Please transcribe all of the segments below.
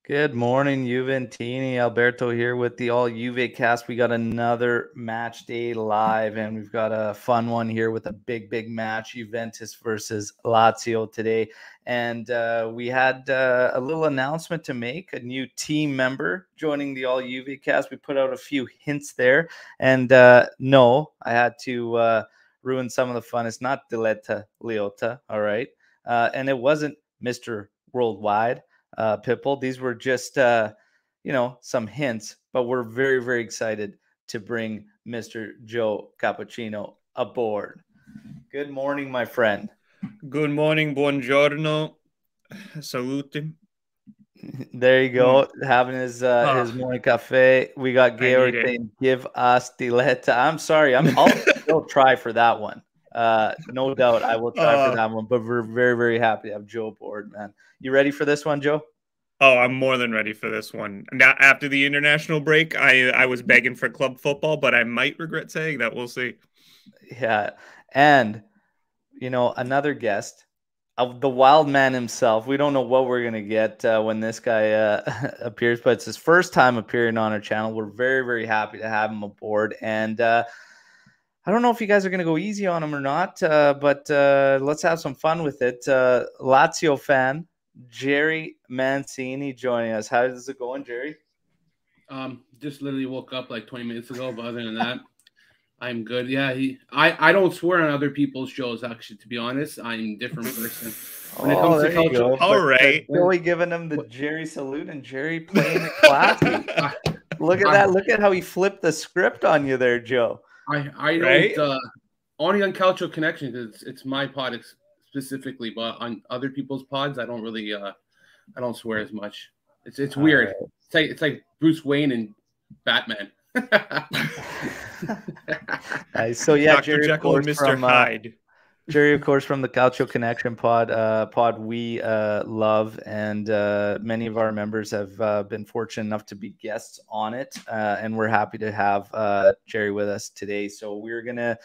Good morning, Juventini. Alberto here with the All JuveCast. We got another match day live, and we've got a fun one here with a big match, Juventus versus Lazio today. And we had a little announcement to make, a new team member joining the All JuveCast. We put out a few hints there, and no, I had to ruin some of the fun. It's not Diletta Leota, all right? And it wasn't Mr. Worldwide. Pitbull. These were just, some hints, but we're very excited to bring Mr. Joe Cappuccino aboard. Good morning, my friend. Good morning, buongiorno, salute. There you go, having his morning cafe. We got Georg saying, "Give us Diletta." I'm sorry, I'll still try for that one. No doubt, I will try for that one. But we're very happy to have Joe aboard, man. You ready for this one, Joe? Oh, I'm more than ready for this one. Now, after the international break, I was begging for club football, but I might regret saying that. We'll see. Yeah, and another guest of the wild man himself. We don't know what we're gonna get when this guy appears, but it's his first time appearing on our channel. We're very happy to have him aboard, and I don't know if you guys are gonna go easy on him or not, but let's have some fun with it. Lazio fan Jerry Mancini joining us. How is it going, Jerry? Just literally woke up like 20 minutes ago, but other than that, I'm good. Yeah, I don't swear on other people's shows, actually, to be honest. I'm a different person. When it comes to culture. All right. Joey giving him the Jerry salute and Jerry playing it classy. Look at that. Look at how he flipped the script on you there, Joe. I don't only on Calcio Connection because it's my pod specifically, but on other people's pods, I don't really I don't swear as much. It's weird. Right. It's like Bruce Wayne and Batman. Nice. So yeah, Dr. Jerry, Jekyll and Mr. Hyde. Jerry, of course, from the Calcio Connection pod we love, and many of our members have been fortunate enough to be guests on it, and we're happy to have Jerry with us today. So we're gonna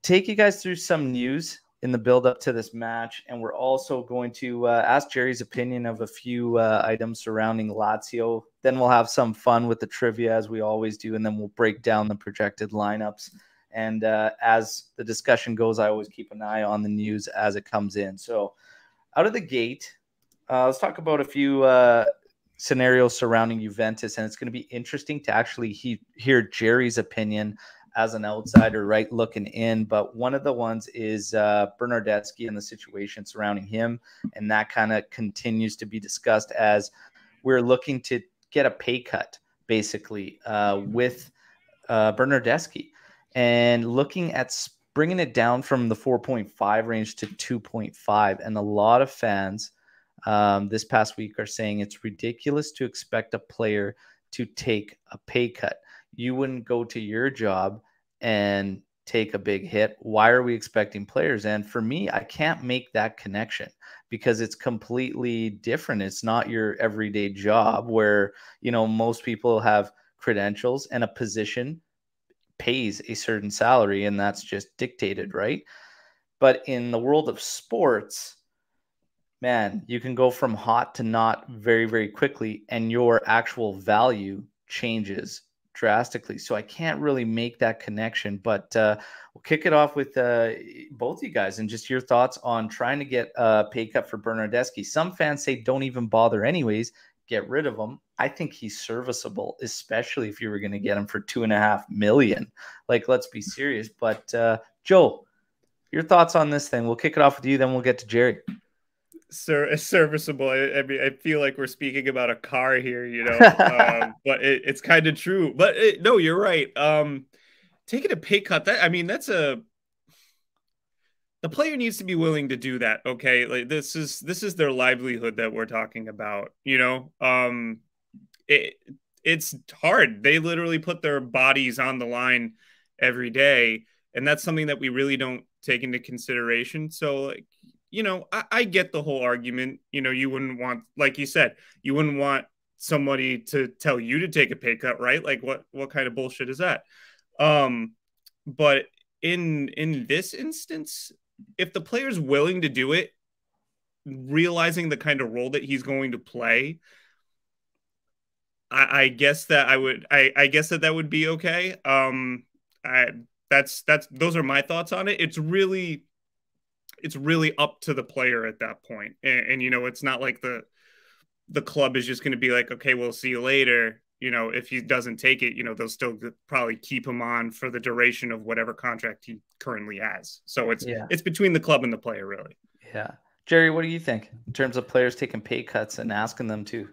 take you guys through some news in the build up to this match, and we're also going to ask Jerry's opinion of a few items surrounding Lazio. Then we'll have some fun with the trivia as we always do, and then we'll break down the projected lineups. And as the discussion goes, I always keep an eye on the news as it comes in. So out of the gate, let's talk about a few scenarios surrounding Juventus, and it's going to be interesting to actually hear Jerry's opinion as an outsider, right, looking in. But one of the ones is Bernardeschi and the situation surrounding him, and that kind of continues to be discussed as we're looking to get a pay cut, basically, with Bernardeschi, and looking at bringing it down from the 4.5 range to 2.5. And a lot of fans this past week are saying it's ridiculous to expect a player to take a pay cut. You wouldn't go to your job and take a big hit. Why are we expecting players? And for me, I can't make that connection because it's completely different. It's not your everyday job where, most people have credentials and a position pays a certain salary, and that's just dictated, right? But in the world of sports, man, you can go from hot to not very quickly, and your actual value changes drastically. So I can't really make that connection, but we'll kick it off with both you guys and just your thoughts on trying to get a pay cut for Bernardeschi. Some fans say don't even bother anyways, get rid of him. I think he's serviceable, especially if you were going to get him for $2.5 million. Like, let's be serious. But Joe, your thoughts on this thing? We'll kick it off with you, then we'll get to Jerry. Serviceable. I mean, I feel like we're speaking about a car here, but it's kind of true. But no, you're right. Taking a pay cut, the player needs to be willing to do that. Okay, like this is their livelihood that we're talking about. It's hard. They literally put their bodies on the line every day, and that's something that we really don't take into consideration. So, like, I get the whole argument. You wouldn't want, like you said, you wouldn't want somebody to tell you to take a pay cut, right? Like, what kind of bullshit is that? But in this instance, if the player's willing to do it, realizing the kind of role that he's going to play, I guess that I guess that would be okay. That's those are my thoughts on it. It's really up to the player at that point. And you know, it's not like the club is just going to be like, okay, we'll see you later. You know, if he doesn't take it, you know, they'll still probably keep him on for the duration of whatever contract he currently has. So it's between the club and the player, really. Yeah. Jerry, what do you think in terms of players taking pay cuts and asking them to?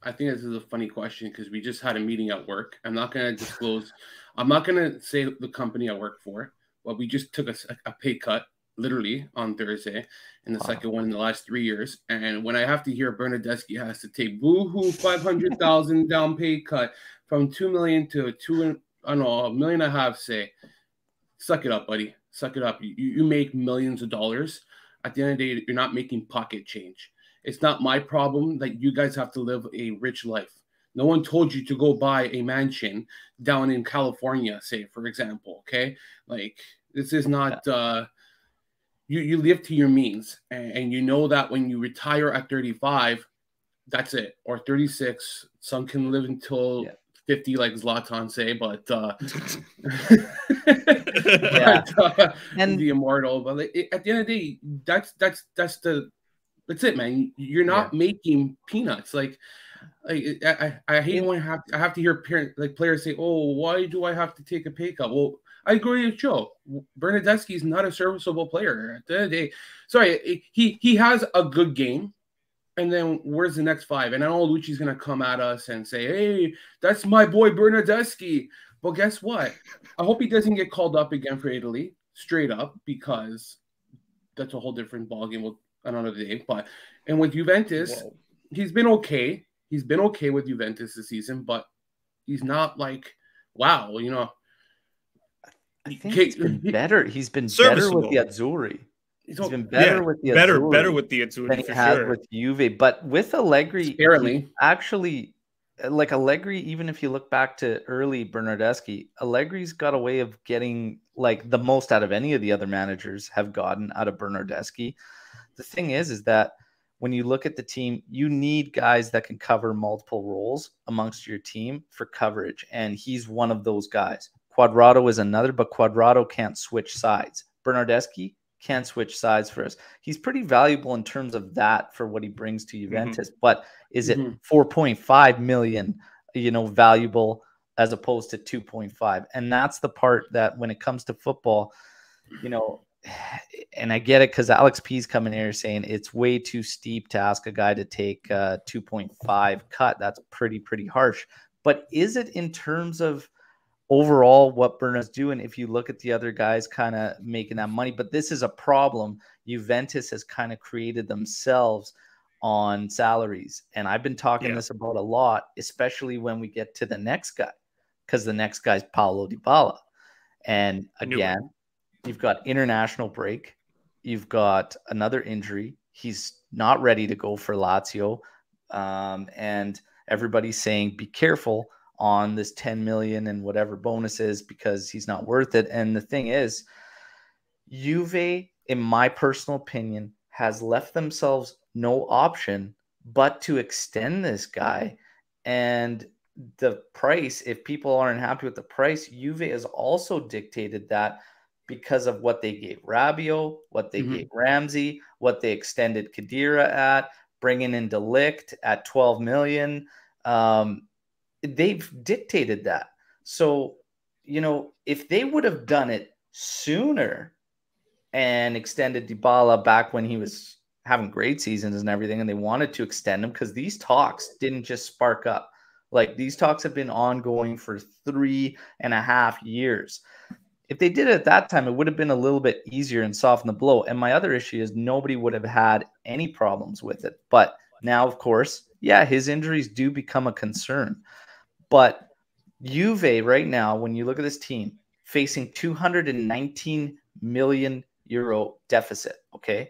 I think this is a funny question because we just had a meeting at work. I'm not going to disclose. I'm not going to say the company I work for, but we just took a pay cut literally on Thursday, and the second one in the last 3 years. And when I have to hear Bernardeschi has to take boohoo 500,000 down pay cut from 2 million to $1.5 million, say, suck it up, buddy. Suck it up. You make millions of dollars. At the end of the day, you're not making pocket change. It's not my problem that you guys have to live a rich life. No one told you to go buy a mansion down in California, say, for example, okay? Like, this is not you live to your means, and you know that when you retire at 35, that's it, or 36. Some can live until 50, like Zlatan say, but and the immortal. But at the end of the day, that's it, man. You're not making peanuts. Like I hate when I have to hear players say, "Oh, why do I have to take a pay cut?" Well, I agree with Joe. Bernardeschi is not a serviceable player. At the end of the day, sorry, he has a good game, and then where's the next 5? And I know Lucci's gonna come at us and say, "Hey, that's my boy Bernardeschi." But guess what? I hope he doesn't get called up again for Italy, straight up, because that's a whole different ballgame with another day. But and with Juventus, he's been okay. He's been okay with Juventus this season, but he's not like, wow, you know. I think he's been better. He's been better with the Azzurri. He's been better with the Azzurri. Better with the Azzurri than he has with Juve. But with Allegri, actually, like Allegri, even if you look back to early Bernardeschi, Allegri's got a way of getting like the most out of any of the other managers have gotten out of Bernardeschi. The thing is that when you look at the team, you need guys that can cover multiple roles amongst your team for coverage. And he's one of those guys. Quadrado is another, but Quadrado can't switch sides. Bernardeschi can't switch sides for us. He's pretty valuable in terms of that for what he brings to Juventus. But is it 4.5 million, you know, valuable as opposed to 2.5? And that's the part that when it comes to football, you know, and I get it because Alex P's coming here saying it's way too steep to ask a guy to take 2.5 cut. That's pretty harsh. But is it in terms of overall what Berna's doing if you look at the other guys kind of making that money? But this is a problem Juventus has kind of created themselves on salaries. And I've been talking this about a lot, especially when we get to the next guy, because the next guy's Paulo Dybala. And again, you've got international break. You've got another injury. He's not ready to go for Lazio. And everybody's saying, be careful on this 10 million and whatever bonuses because he's not worth it. And the thing is, Juve, in my personal opinion, has left themselves no option but to extend this guy. And the price, if people aren't happy with the price, Juve has also dictated that because of what they gave Rabiot, what they gave Ramsey, what they extended Khedira at, bringing in De Ligt at 12 million. They've dictated that. So, you know, if they would have done it sooner and extended Dybala back when he was having great seasons and everything, and they wanted to extend him, because these talks didn't just spark up. Like, these talks have been ongoing for 3.5 years. If they did it at that time, it would have been a little bit easier and soften the blow. And my other issue is nobody would have had any problems with it. But now, of course, his injuries do become a concern. But Juve right now, when you look at this team, facing 219 million euro deficit, okay?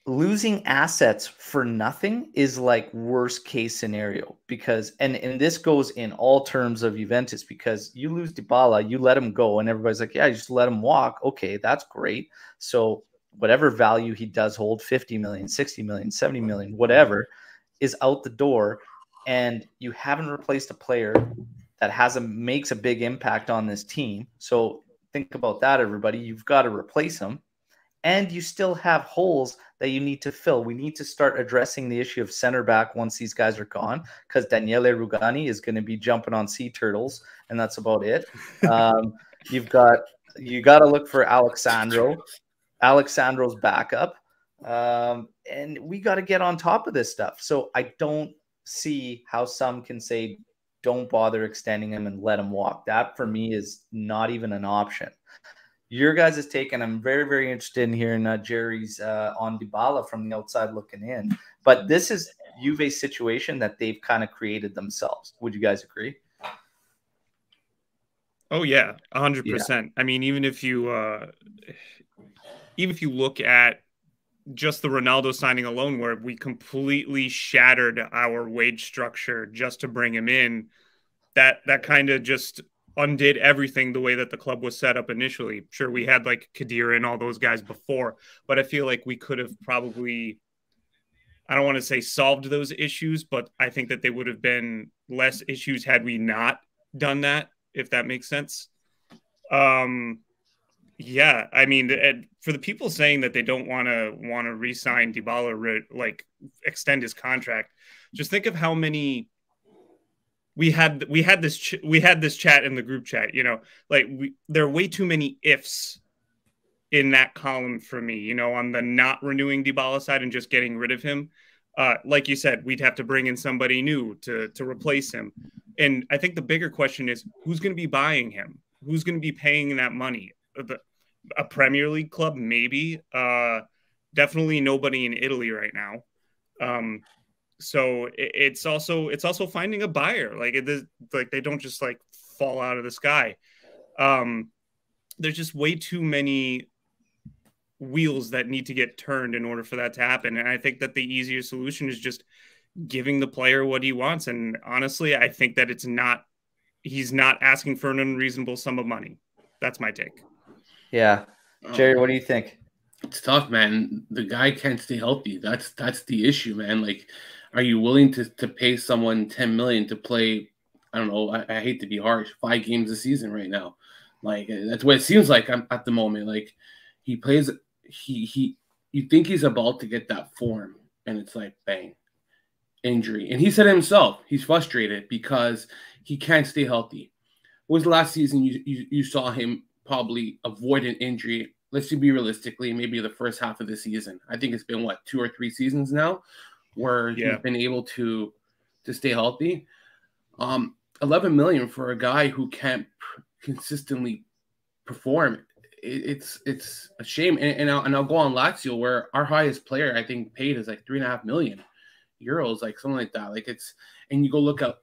Losing assets for nothing is like worst case scenario, because and this goes in all terms of Juventus, because you lose Dybala, you let him go, and everybody's like, yeah, just let him walk. Okay, that's great. So whatever value he does hold, 50 million, 60 million, 70 million, whatever, is out the door. and you haven't replaced a player that makes a big impact on this team. So think about that, everybody. You've got to replace him. And you still have holes that you need to fill. We need to start addressing the issue of center back once these guys are gone, because Daniele Rugani is going to be jumping on sea turtles, and that's about it. You got to look for Alexandro's backup, and we got to get on top of this stuff. So I don't see how some can say don't bother extending him and let him walk. That for me is not even an option. Your guys' take, and I'm very, very interested in hearing Jerry's on Dybala from the outside looking in. But this is Juve's situation that they've kind of created themselves. Would you guys agree? Oh yeah, 100%. I mean, even if you look at just the Ronaldo signing alone, where we completely shattered our wage structure just to bring him in, that kind of just undid everything the way that the club was set up initially. Sure, we had like Khedira and all those guys before, but I feel like we could have probably, I don't want to say solved those issues, but I think that they would have been less issues had we not done that, if that makes sense. Yeah, I mean, for the people saying that they don't want to re-sign Dybala, like extend his contract, just think of how many we had this chat in the group chat, you know, like there are way too many ifs in that column for me, you know, on the not renewing Dybala side and just getting rid of him. Like you said, we'd have to bring in somebody new to replace him. And I think the bigger question is, who's going to be buying him? Who's going to be paying that money? A Premier League club, maybe. Definitely nobody in Italy right now. So it's also finding a buyer. Like they don't just like fall out of the sky. There's just way too many wheels that need to get turned in order for that to happen. And I think that the easier solution is just giving the player what he wants. And honestly, I think that he's not asking for an unreasonable sum of money. That's my take. Yeah. Jerry, what do you think? It's tough, man. The guy can't stay healthy. That's the issue, man. Like, are you willing to pay someone $10 million to play? I don't know. I hate to be harsh. 5 games a season right now. Like, that's what it seems like I'm at the moment. Like, he plays. You think he's about to get that form, and it's like bang, injury. And he said himself, he's frustrated because he can't stay healthy. What was the last season you saw him probably avoid an injury? Let's be realistically, maybe the first half of the season. I think it's been 2 or 3 seasons now where he's been able to stay healthy. 11 million for a guy who can't consistently perform. It's a shame. And I'll go on Lazio, where our highest player I think paid is like 3.5 million euros, like something like that. Like and you go look at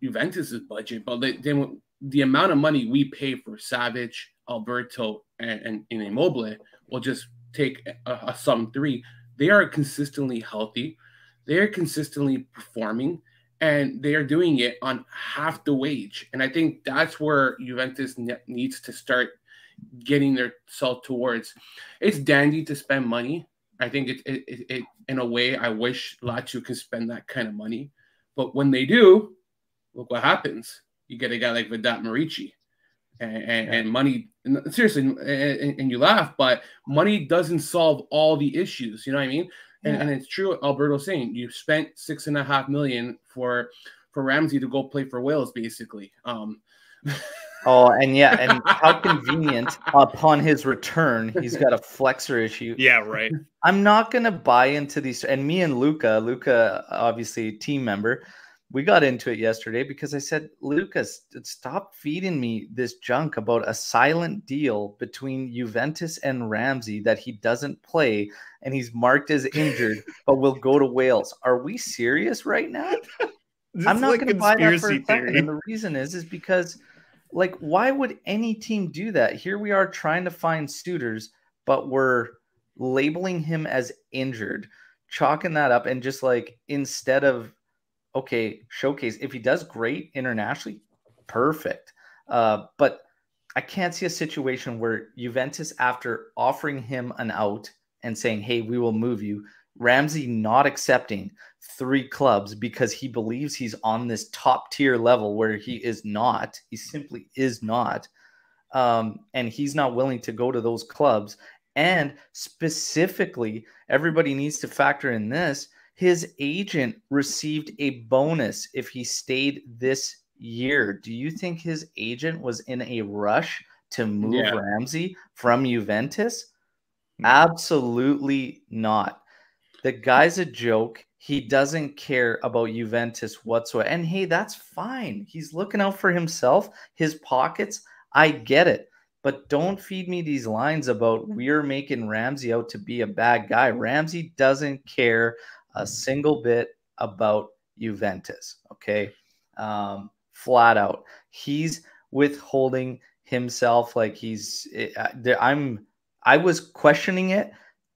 Juventus's budget, but then the amount of money we pay for Savage, Alberto, and Immobile will just take a sum 3. They are consistently healthy. They are consistently performing, and they are doing it on half the wage. And I think that's where Juventus needs to start getting themselves towards. It's dandy to spend money. I think it in a way, I wish Lazio could spend that kind of money. But when they do, look what happens. You get a guy like Vedat Marici. And money, seriously, and you laugh, but money doesn't solve all the issues. You know what I mean? And it's true. Alberto's saying you spent $6.5 million for Ramsey to go play for Wales, basically. And how convenient upon his return, he's got a flexor issue. Yeah, right. I'm not gonna buy into these. And me and Luca, obviously team member, we got into it yesterday because I said, Lucas, stop feeding me this junk about a silent deal between Juventus and Ramsey that he doesn't play and he's marked as injured, but will go to Wales. Are we serious right now? I'm not going to buy that for a second. And the reason is because, like, why would any team do that? Here we are trying to find suitors, but we're labeling him as injured, chalking that up, and just like, instead of, okay, showcase. If he does great internationally, perfect. But I can't see a situation where Juventus, after offering him an out and saying, hey, we will move you, Ramsey not accepting 3 clubs because he believes he's on this top tier level where he is not. He simply is not. And he's not willing to go to those clubs. And specifically, everybody needs to factor in this. His agent received a bonus if he stayed this year. Do you think his agent was in a rush to move Ramsey from Juventus? Absolutely not. The guy's a joke. He doesn't care about Juventus whatsoever. And hey, that's fine. He's looking out for himself, his pockets. I get it. But don't feed me these lines about we're making Ramsey out to be a bad guy. Ramsey doesn't care a single bit about Juventus, okay? Flat out. He's withholding himself like I was questioning it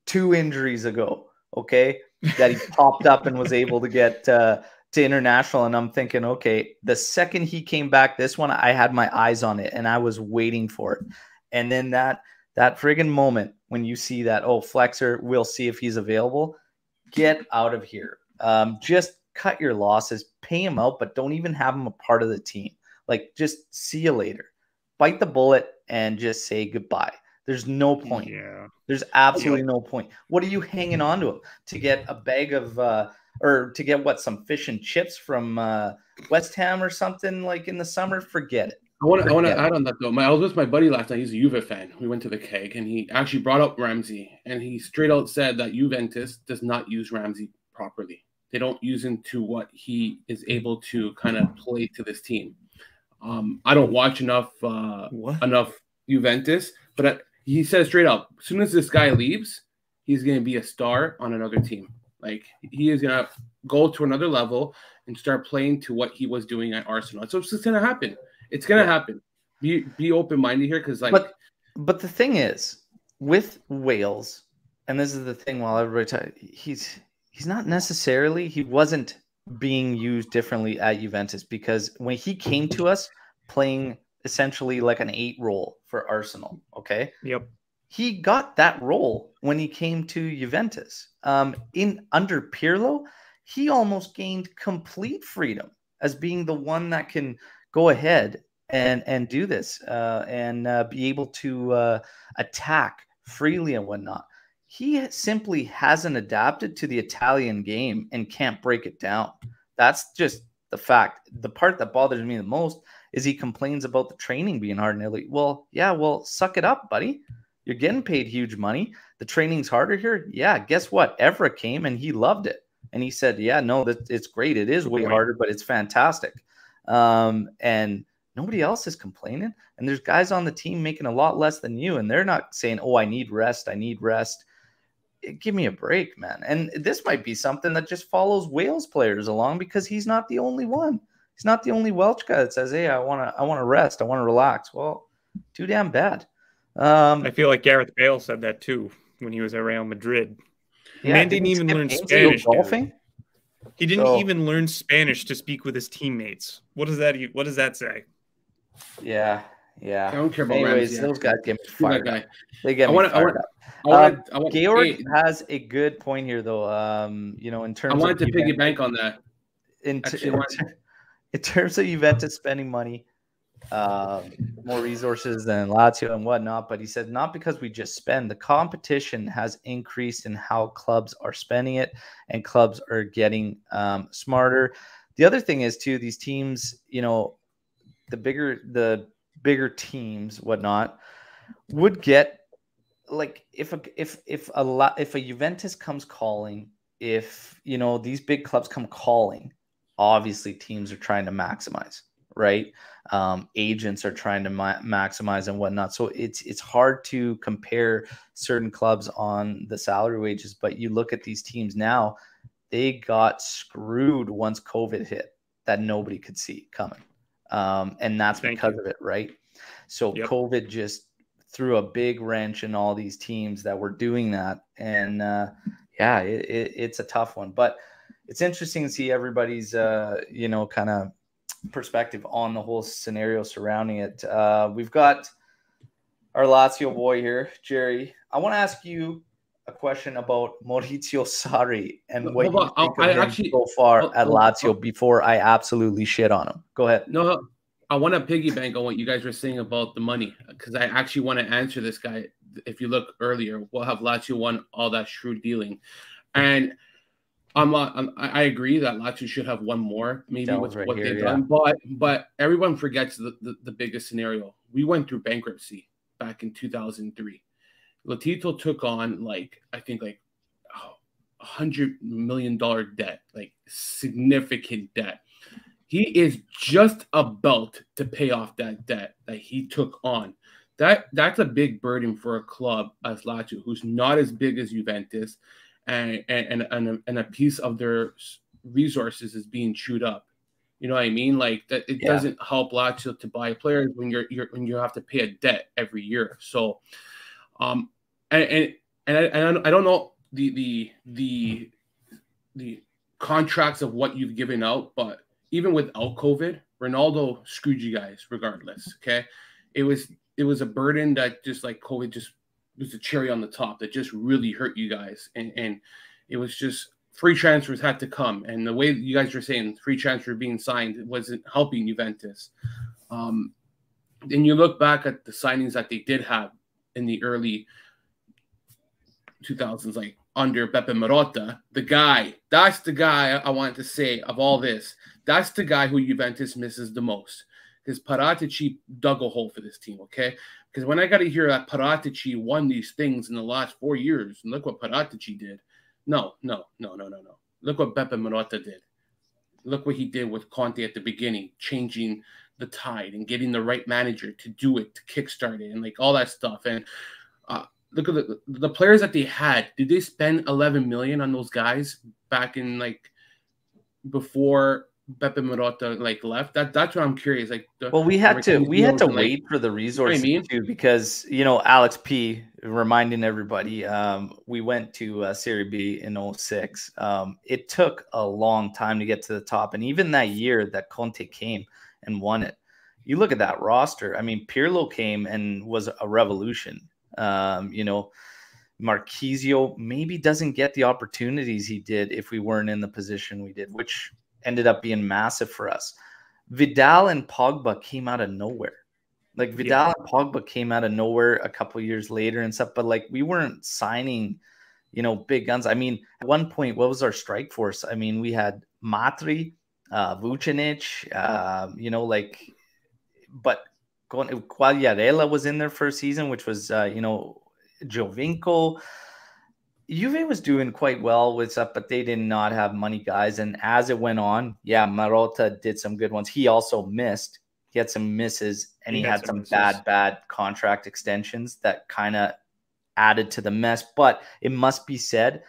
2 injuries ago, okay? That he popped up and was able to get to international, and I'm thinking, okay, the second he came back, this one, I had my eyes on it and I was waiting for it. And then that friggin' moment when you see that, oh, Flexer, we'll see if he's available, get out of here. Just cut your losses, pay him out, but don't even have him a part of the team. Like, just see you later. Bite the bullet and just say goodbye. There's no point. Yeah. There's absolutely no point. What are you hanging on to him? To get a bag of or to get what, some fish and chips from West Ham or something like in the summer? Forget it. I want to add on that though. I was with my buddy last night. He's a Juve fan. We went to the keg and he actually brought up Ramsey, and he straight out said that Juventus does not use Ramsey properly. They don't use him to what he is able to kind of play to this team. I don't watch enough Juventus, but he said straight up, as soon as this guy leaves, he's going to be a star on another team. Like, he is going to go to another level and start playing to what he was doing at Arsenal. So it's just going to happen. It's going to happen. Be open-minded here, because but the thing is, with Wales, and this is the thing while everybody he's not necessarily, he wasn't being used differently at Juventus, because when he came to us playing essentially like an 8 role for Arsenal, okay? Yep. He got that role when he came to Juventus. Under Pirlo, he almost gained complete freedom as being the one that can go ahead and do this and be able to attack freely and whatnot. He simply hasn't adapted to the Italian game and can't break it down. That's just the fact. The part that bothers me the most is he complains about the training being hard in Italy. Well, yeah, suck it up, buddy. You're getting paid huge money. The training's harder here. Yeah, guess what? Evra came and he loved it. And he said, yeah, no, it's great. It is way harder, but it's fantastic. And nobody else is complaining. And there's guys on the team making a lot less than you, and they're not saying, oh, I need rest. Give me a break, man. And this might be something that just follows Wales players along, because he's not the only one. He's not the only Welsh guy that says, hey, I want to rest. I want to relax. Well, too damn bad. I feel like Gareth Bale said that too when he was at Real Madrid. Yeah, Man didn't even learn Spanish. Golfing? He didn't even learn Spanish to speak with his teammates. What does that say? Yeah. I don't care about Anyways, Ramsey. those guys get me fired up. They get me fired up. Georg has a good point here, though. In terms, I wanted to piggy bank on that. In terms of Juventus spending money, more resources than Lazio and whatnot, but he said not because we just spend. The competition has increased in how clubs are spending it, and clubs are getting smarter. The other thing is too, these teams, the bigger teams, whatnot, would get, like, if a Juventus comes calling, if these big clubs come calling, obviously teams are trying to maximize, right? Agents are trying to maximize and whatnot. So it's hard to compare certain clubs on the salary wages, but you look at these teams now, they got screwed once COVID hit, that nobody could see coming. And that's because of it, right? So COVID just threw a big wrench in all these teams that were doing that. And it's a tough one, but it's interesting to see everybody's, kind of perspective on the whole scenario surrounding it. We've got our Lazio boy here, Jerry. I want to ask you a question about Maurizio Sarri and what Hold you on. think of him so far at Lazio before I absolutely shit on him. Go ahead. No, I want to piggyback on what you guys were saying about the money, because I actually want to answer this guy. If you look earlier, we'll have Lazio won all that shrewd dealing, and I agree that Lazio should have one more, maybe with what they've done. But everyone forgets the biggest scenario. We went through bankruptcy back in 2003. Latito took on I think $100 million debt, like significant debt. He is just about to pay off that debt that he took on. That's a big burden for a club as Lazio, who's not as big as Juventus, and a piece of their resources is being chewed up. You know what I mean? Like that, it doesn't help Lazio to buy players when you have to pay a debt every year. So, and I don't know the contracts of what you've given out, but even without COVID, Ronaldo screwed you guys regardless. Okay, it was a burden that just like COVID just was a cherry on the top that just really hurt you guys, and it was just free transfers had to come, and the way you guys were saying free transfer being signed wasn't helping Juventus. Then you look back at the signings that they did have in the early 2000s, like under Beppe Marotta, that's the guy I wanted to say of all this. That's the guy who Juventus misses the most, because Paratici dug a hole for this team, okay? Because when I got to hear that Paratici won these things in the last 4 years, and look what Paratici did. No. Look what Beppe Marotta did. Look what he did with Conte at the beginning, changing the tide and getting the right manager to do it, to kickstart it, and like all that stuff. And look at the players that they had. Did they spend 11 million on those guys back in like before Beppe Marotta like left? That's what I'm curious. Like, we had to wait for the resources too, because Alex P reminding everybody, we went to Serie B in 06. It took a long time to get to the top, and even that year that Conte came and won it, you look at that roster. I mean, Pirlo came and was a revolution. Marquisio maybe doesn't get the opportunities he did if we weren't in the position we did, which ended up being massive for us. Vidal and Pogba came out of nowhere. Like Vidal and Pogba came out of nowhere a couple years later and stuff, but like we weren't signing, big guns. I mean, at one point, what was our strike force? I mean, we had Matri, Vucinic, but Quagliarella was in there for a season, which was, Giovinco. Juve was doing quite well with stuff, but they did not have money guys. And as it went on, Marotta did some good ones. He also missed. He had some misses, and he had some bad contract extensions that kind of added to the mess. But it must be said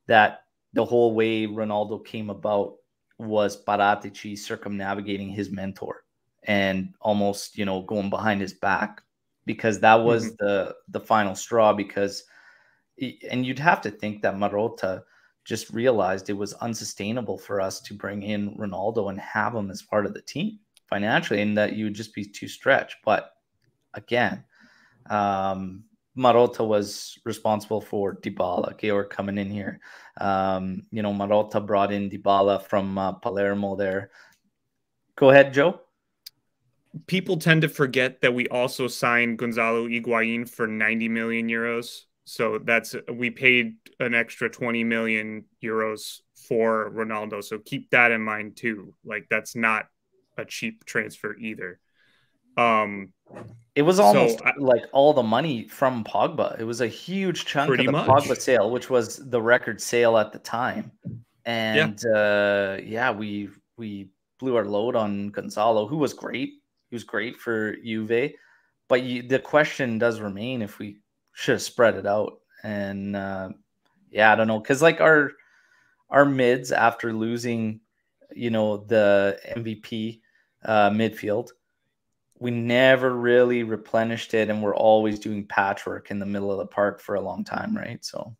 that the whole way Ronaldo came about was Paratici circumnavigating his mentor and almost, going behind his back, because that was the final straw. And you'd have to think that Marotta just realized it was unsustainable for us to bring in Ronaldo and have him as part of the team financially, and that you would just be too stretched. But again, Marotta was responsible for Dybala, Georg coming in here. Marotta brought in Dybala from Palermo there. Go ahead, Joe. People tend to forget that we also signed Gonzalo Higuain for 90 million euros. So we paid an extra 20 million euros for Ronaldo. So keep that in mind too. Like, that's not a cheap transfer either. It was almost like all the money from Pogba. It was a huge chunk of the Pogba sale, which was the record sale at the time. And we blew our load on Gonzalo, who was great. He was great for Juve. But the question does remain if we should have spread it out. And I don't know, because like our mids, after losing the MVP midfield, we never really replenished it, and we're always doing patchwork in the middle of the park for a long time, right? So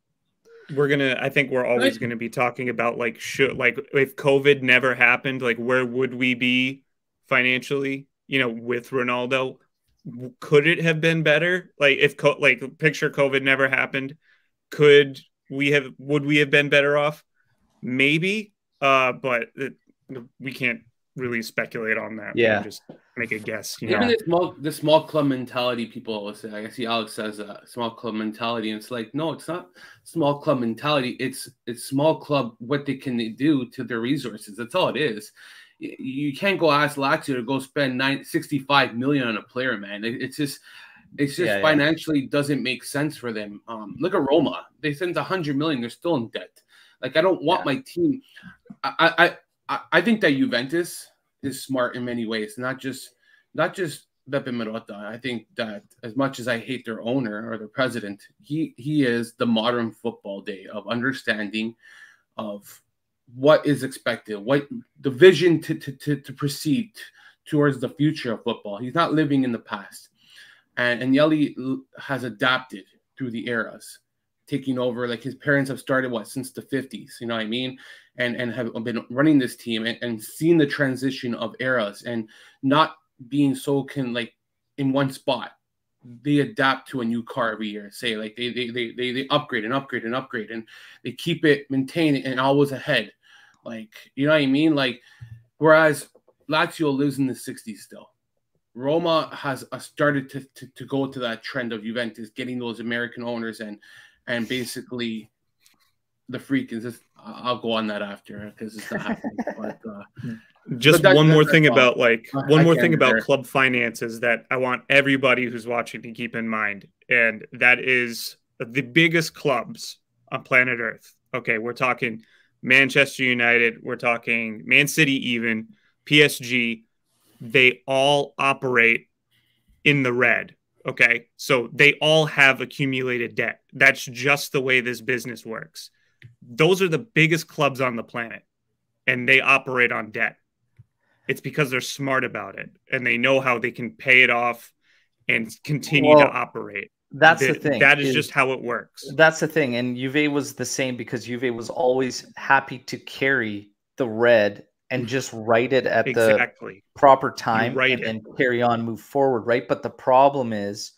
I think we're always gonna be talking about if COVID never happened, like where would we be financially, with Ronaldo? Could it have been better? Like if picture COVID never happened, would we have been better off? Maybe, but we can't really speculate on that. Yeah, we just make a guess. Even the small club mentality, people always say. I see Alex says small club mentality, and it's like, no, it's not small club mentality. It's small club what they can do to their resources. That's all it is. You can't go ask Lazio to go spend 65 million on a player, man. It's just financially doesn't make sense for them. Look at Roma. They spent 100 million. They're still in debt. Like, I don't want my team. I think that Juventus is smart in many ways, not just Beppe Marotta. I think that as much as I hate their owner or their president, he is the modern football day of understanding of what is expected, what the vision to proceed towards the future of football. He's not living in the past. And Agnelli has adapted through the eras, taking over. Like, his parents have started since the 50s, you know what I mean? And have been running this team and seeing the transition of eras and not being so in one spot. They adapt to a new car every year. Say, like, they upgrade and upgrade and upgrade, and they keep it maintained and always ahead. Like, you know what I mean? Like, whereas Lazio lives in the 60s still. Roma has started to go to that trend of Juventus getting those American owners and basically the freakins. I'll go on that after because it's not happening. But, one more thing about club finances that I want everybody who's watching to keep in mind, and that is the biggest clubs on planet Earth. Okay, we're talking Manchester United, we're talking Man City, even PSG. They all operate in the red. Okay, so they all have accumulated debt. That's just the way this business works. Those are the biggest clubs on the planet, and they operate on debt. It's because they're smart about it, and they know how they can pay it off and continue to operate. That's the thing. That is just how it works. That's the thing. And Juve was the same, because Juve was always happy to carry the red and just write it at the proper time and carry on, move forward, right? But the problem is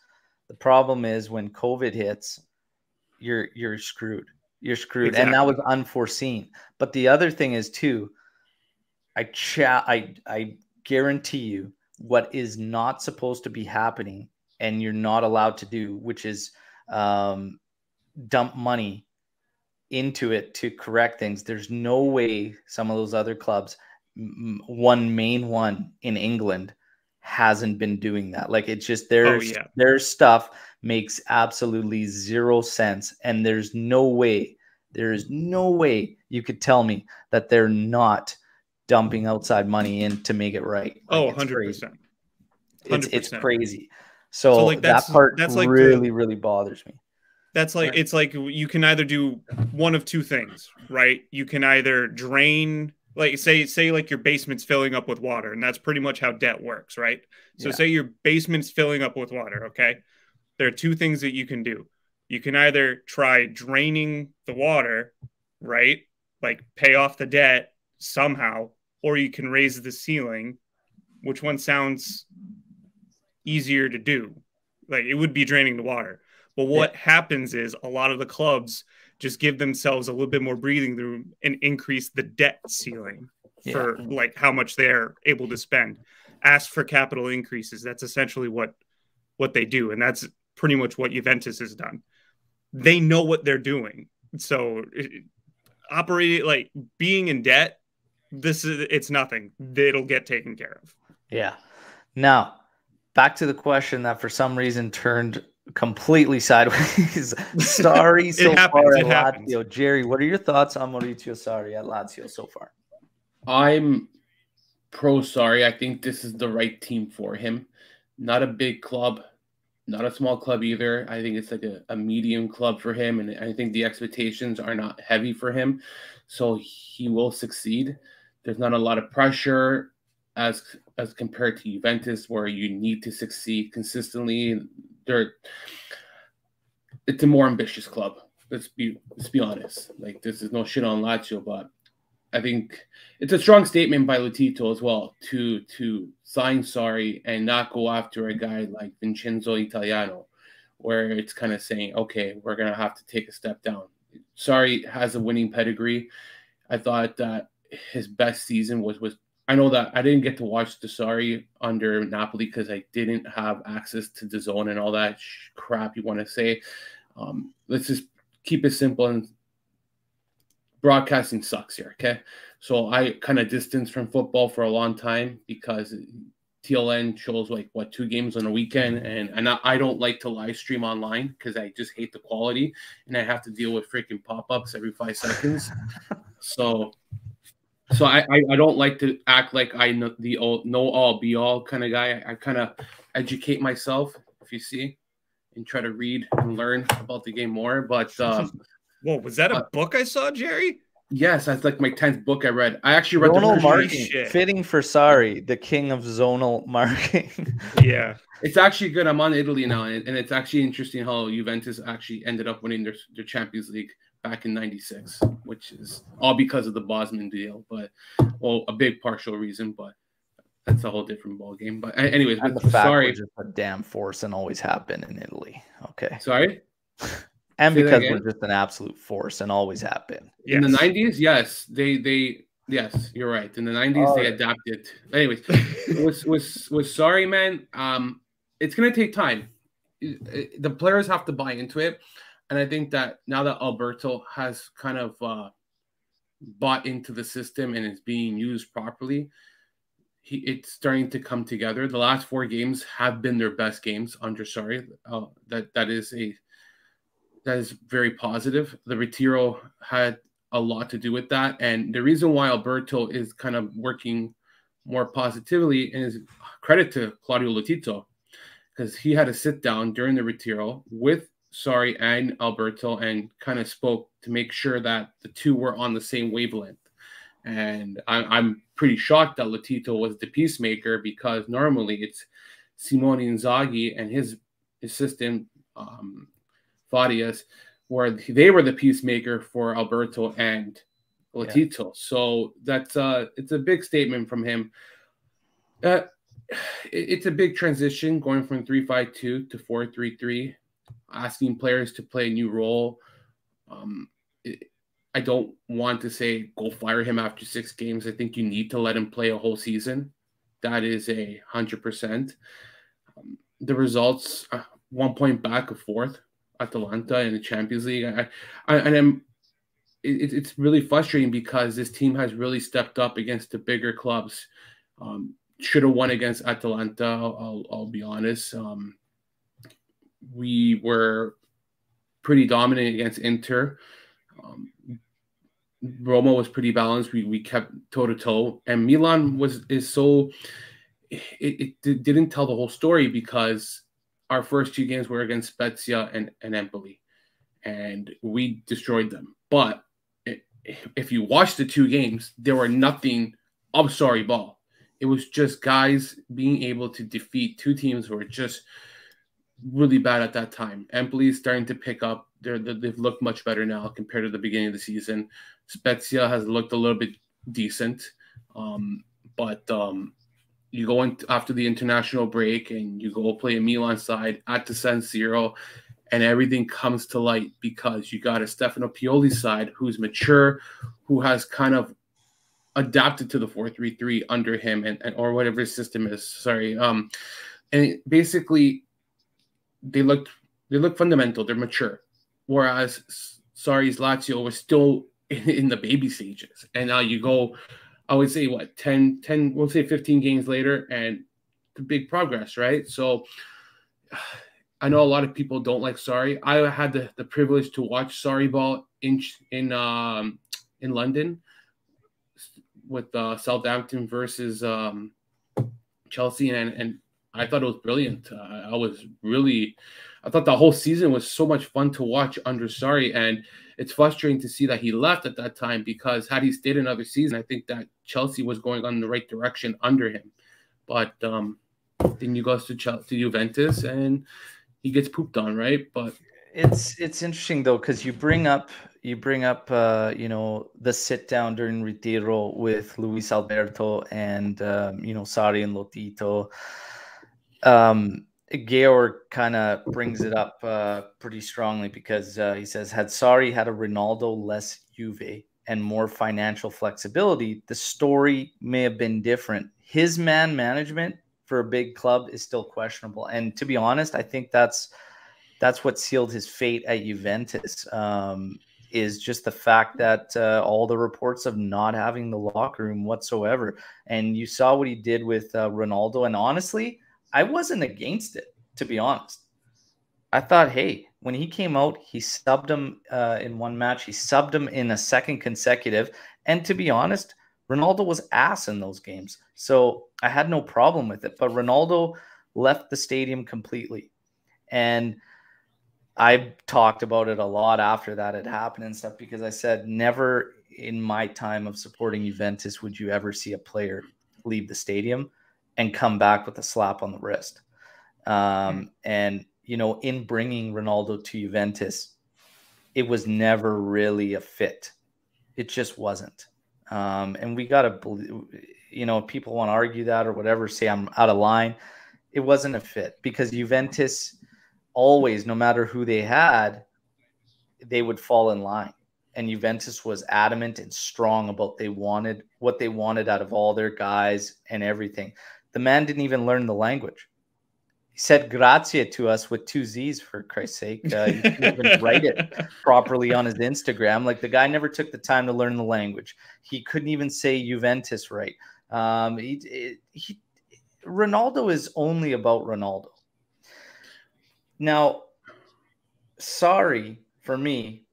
when COVID hits, you're screwed. You're screwed. Exactly. And that was unforeseen. But the other thing is too, I guarantee you what is not supposed to be happening and you're not allowed to do, which is dump money into it to correct things. There's no way some of those other clubs, main one in England, hasn't been doing that. Like, it's just their stuff makes absolutely zero sense, and there is no way you could tell me that they're not dumping outside money in to make it right. Like, 100%. It's crazy. So like that part really bothers me. That's like, it's like you can either do one of two things, right? You can either drain, like say like your basement's filling up with water, and that's pretty much how debt works, right? So say your basement's filling up with water, okay? There are two things that you can do. You can either try draining the water, right? Like pay off the debt somehow, or you can raise the ceiling. Which one sounds easier to do? Like, it would be draining the water. But what happens is a lot of the clubs just give themselves a little bit more breathing room and increase the debt ceiling for like how much they're able to spend. Ask for capital increases. That's essentially what they do. And that's pretty much what Juventus has done. They know what they're doing. So operating, like being in debt, it's nothing. It'll get taken care of. Yeah. Now, back to the question that for some reason turned completely sideways. Sorry so far at Lazio. Jerry, what are your thoughts on Maurizio Sarri at Lazio so far? I'm pro Sarri. I think this is the right team for him. Not a big club, not a small club either. I think it's like a medium club for him, and I think the expectations are not heavy for him, so he will succeed. There's not a lot of pressure as compared to Juventus, where you need to succeed consistently. It's a more ambitious club. Let's be honest. Like, this is no shit on Lazio, but I think it's a strong statement by Lotito as well to sign Sarri and not go after a guy like Vincenzo Italiano, where it's kind of saying, okay, we're going to have to take a step down. Sarri has a winning pedigree. I thought that his best season was I know that I didn't get to watch the Sarri under Napoli because I didn't have access to the zone and all that crap you want to say. Let's just keep it simple, and broadcasting sucks here, okay? So I kind of distanced from football for a long time because TLN shows like, what, 2 games on a weekend, and I don't like to live stream online because I just hate the quality, and I have to deal with freaking pop-ups every 5 seconds. So I don't like to act like I know the all be all kind of guy. I kind of educate myself, if you see, and try to read and learn about the game more. But whoa, was that a book I saw, Jerry? Yes, that's like my 10th book I read. I actually read zonal the marking, fitting for Sarri, the king of zonal marking. Yeah, it's actually good. I'm on Italy now, and it's actually interesting how Juventus actually ended up winning their Champions League back in '96, which is all because of the Bosman deal, but a big partial reason, but that's a whole different ball game. But anyways, and the fact we're just a damn force and always have been in Italy. Okay. Sorry? And say because we're just an absolute force and always have been. Yes. In the 90s, yes. Yes, you're right. In the 90s, they adapted. Anyways, was sorry, man. It's gonna take time. The players have to buy into it. And I think that now that Alberto has kind of bought into the system and is being used properly, it's starting to come together. The last 4 games have been their best games under Sarri. That is very positive. The Retiro had a lot to do with that. And the reason why Alberto is kind of working more positively is credit to Claudio Lotito, because he had a sit down during the Retiro with Sarri and Alberto and kind of spoke to make sure that the two were on the same wavelength. And I'm pretty shocked that Lotito was the peacemaker, because normally it's Simone Inzaghi and his assistant Farias, where they were the peacemaker for Alberto and Lotito. Yeah. So that's it's a big statement from him. It's a big transition going from 3-5-2 to 4-3-3. Asking players to play a new role. I don't want to say go fire him after 6 games. I think you need to let him play a whole season. That is 100%. The results, 1 point back of 4th, Atalanta in the Champions League. It's really frustrating because this team has really stepped up against the bigger clubs. Should have won against Atalanta, I'll be honest. We were pretty dominant against Inter. Roma was pretty balanced. We kept toe-to-toe. And Milan it didn't tell the whole story, because our first 2 games were against Spezia and Empoli, and we destroyed them. But if you watch the 2 games, there were nothing of Sarri ball. It was just guys being able to defeat 2 teams who were just really bad at that time. Empoli is starting to pick up. They've looked much better now compared to the beginning of the season. Spezia has looked a little bit decent. But you go in after the international break and you go play a Milan side at the San Siro, and everything comes to light because you got a Stefano Pioli side who's mature, who has kind of adapted to the 4-3-3 under him and or whatever his system is. Sorry. And basically they look fundamental. They're mature. Whereas Sarri's Lazio was still in the baby stages. And now you go, I would say, 10, we'll say 15 games later, and the big progress, right? So I know a lot of people don't like Sarri. I had the privilege to watch Sarri ball in London with Southampton versus Chelsea, and I thought it was brilliant. I thought the whole season was so much fun to watch under Sarri, and it's frustrating to see that he left at that time, because had he stayed another season, I think that Chelsea was going on the right direction under him. But then he goes to Juventus and he gets pooped on, right? But it's interesting though, because you bring up the sit down during Retiro with Luis Alberto and Sarri and Lotito. Georg kind of brings it up pretty strongly because he says, had Sarri had a Ronaldo less Juve and more financial flexibility, the story may have been different. His man management for a big club is still questionable. And to be honest, I think that's what sealed his fate at Juventus, is just the fact that all the reports of not having the locker room whatsoever. And you saw what he did with Ronaldo. And honestly, I wasn't against it, to be honest. I thought, hey, when he came out, he subbed him in one match. He subbed him in a second consecutive. And to be honest, Ronaldo was ass in those games. So I had no problem with it. But Ronaldo left the stadium completely. And I talked about it a lot after that had happened and stuff, because I said, never in my time of supporting Juventus would you ever see a player leave the stadium and come back with a slap on the wrist. And, you know, in bringing Ronaldo to Juventus, it was never really a fit. It just wasn't. And we got to believe, you know, people want to argue that or whatever, say I'm out of line. It wasn't a fit because Juventus always, no matter who they had, they would fall in line. And Juventus was adamant and strong about what they wanted out of all their guys and everything. The man didn't even learn the language. He said grazie to us with 2 Z's, for Christ's sake. He couldn't even write it properly on his Instagram. Like, the guy never took the time to learn the language. He couldn't even say Juventus right. Ronaldo is only about Ronaldo. Now, sorry, for me,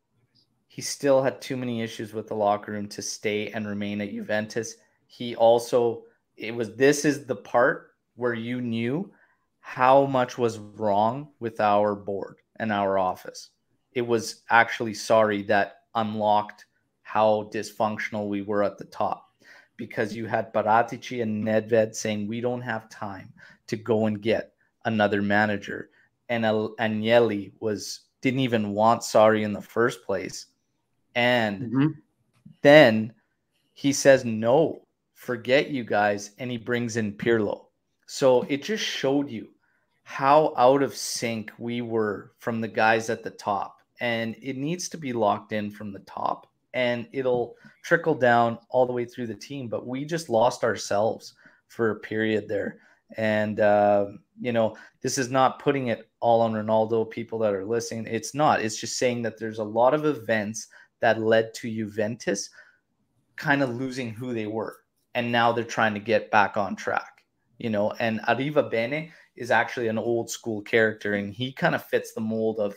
he still had too many issues with the locker room to stay and remain at Juventus. He also, this is the part where you knew how much was wrong with our board and our office. It was actually Sarri that unlocked how dysfunctional we were at the top, because you had Paratici and Nedved saying, we don't have time to go and get another manager. And Agnelli didn't even want Sarri in the first place. And then he says, no, forget you guys. And he brings in Pirlo. So it just showed you how out of sync we were from the guys at the top. And it needs to be locked in from the top. And it'll trickle down all the way through the team. But we just lost ourselves for a period there. And, you know, this is not putting it all on Ronaldo, people that are listening. It's not. It's just saying that there's a lot of events that led to Juventus kind of losing who they were. And now they're trying to get back on track, you know. And Arriva Bene is actually an old school character, and he kind of fits the mold of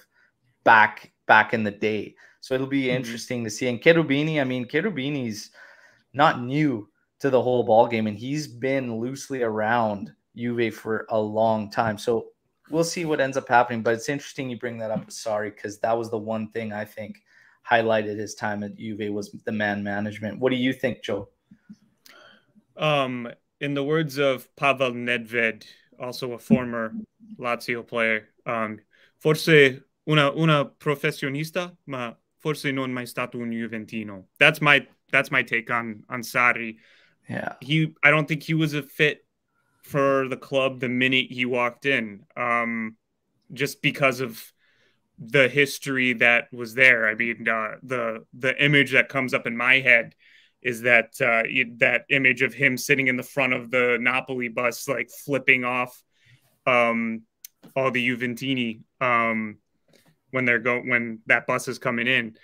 back in the day. So it'll be interesting to see. And Cherubini's not new to the whole ball game, and he's been loosely around Juve for a long time. So we'll see what ends up happening. But it's interesting you bring that up with Sarri, because that was the one thing I think highlighted his time at Juve was the man management. What do you think, Joe? In the words of Pavel Nedved, also a former Lazio player, forse una professionista, ma forse non mai stato un Juventino. That's my take on Sarri. Yeah. I don't think he was a fit for the club the minute he walked in, just because of the history that was there. I mean, the image that comes up in my head is that that image of him sitting in the front of the Napoli bus, like flipping off all the Juventini when that bus is coming in.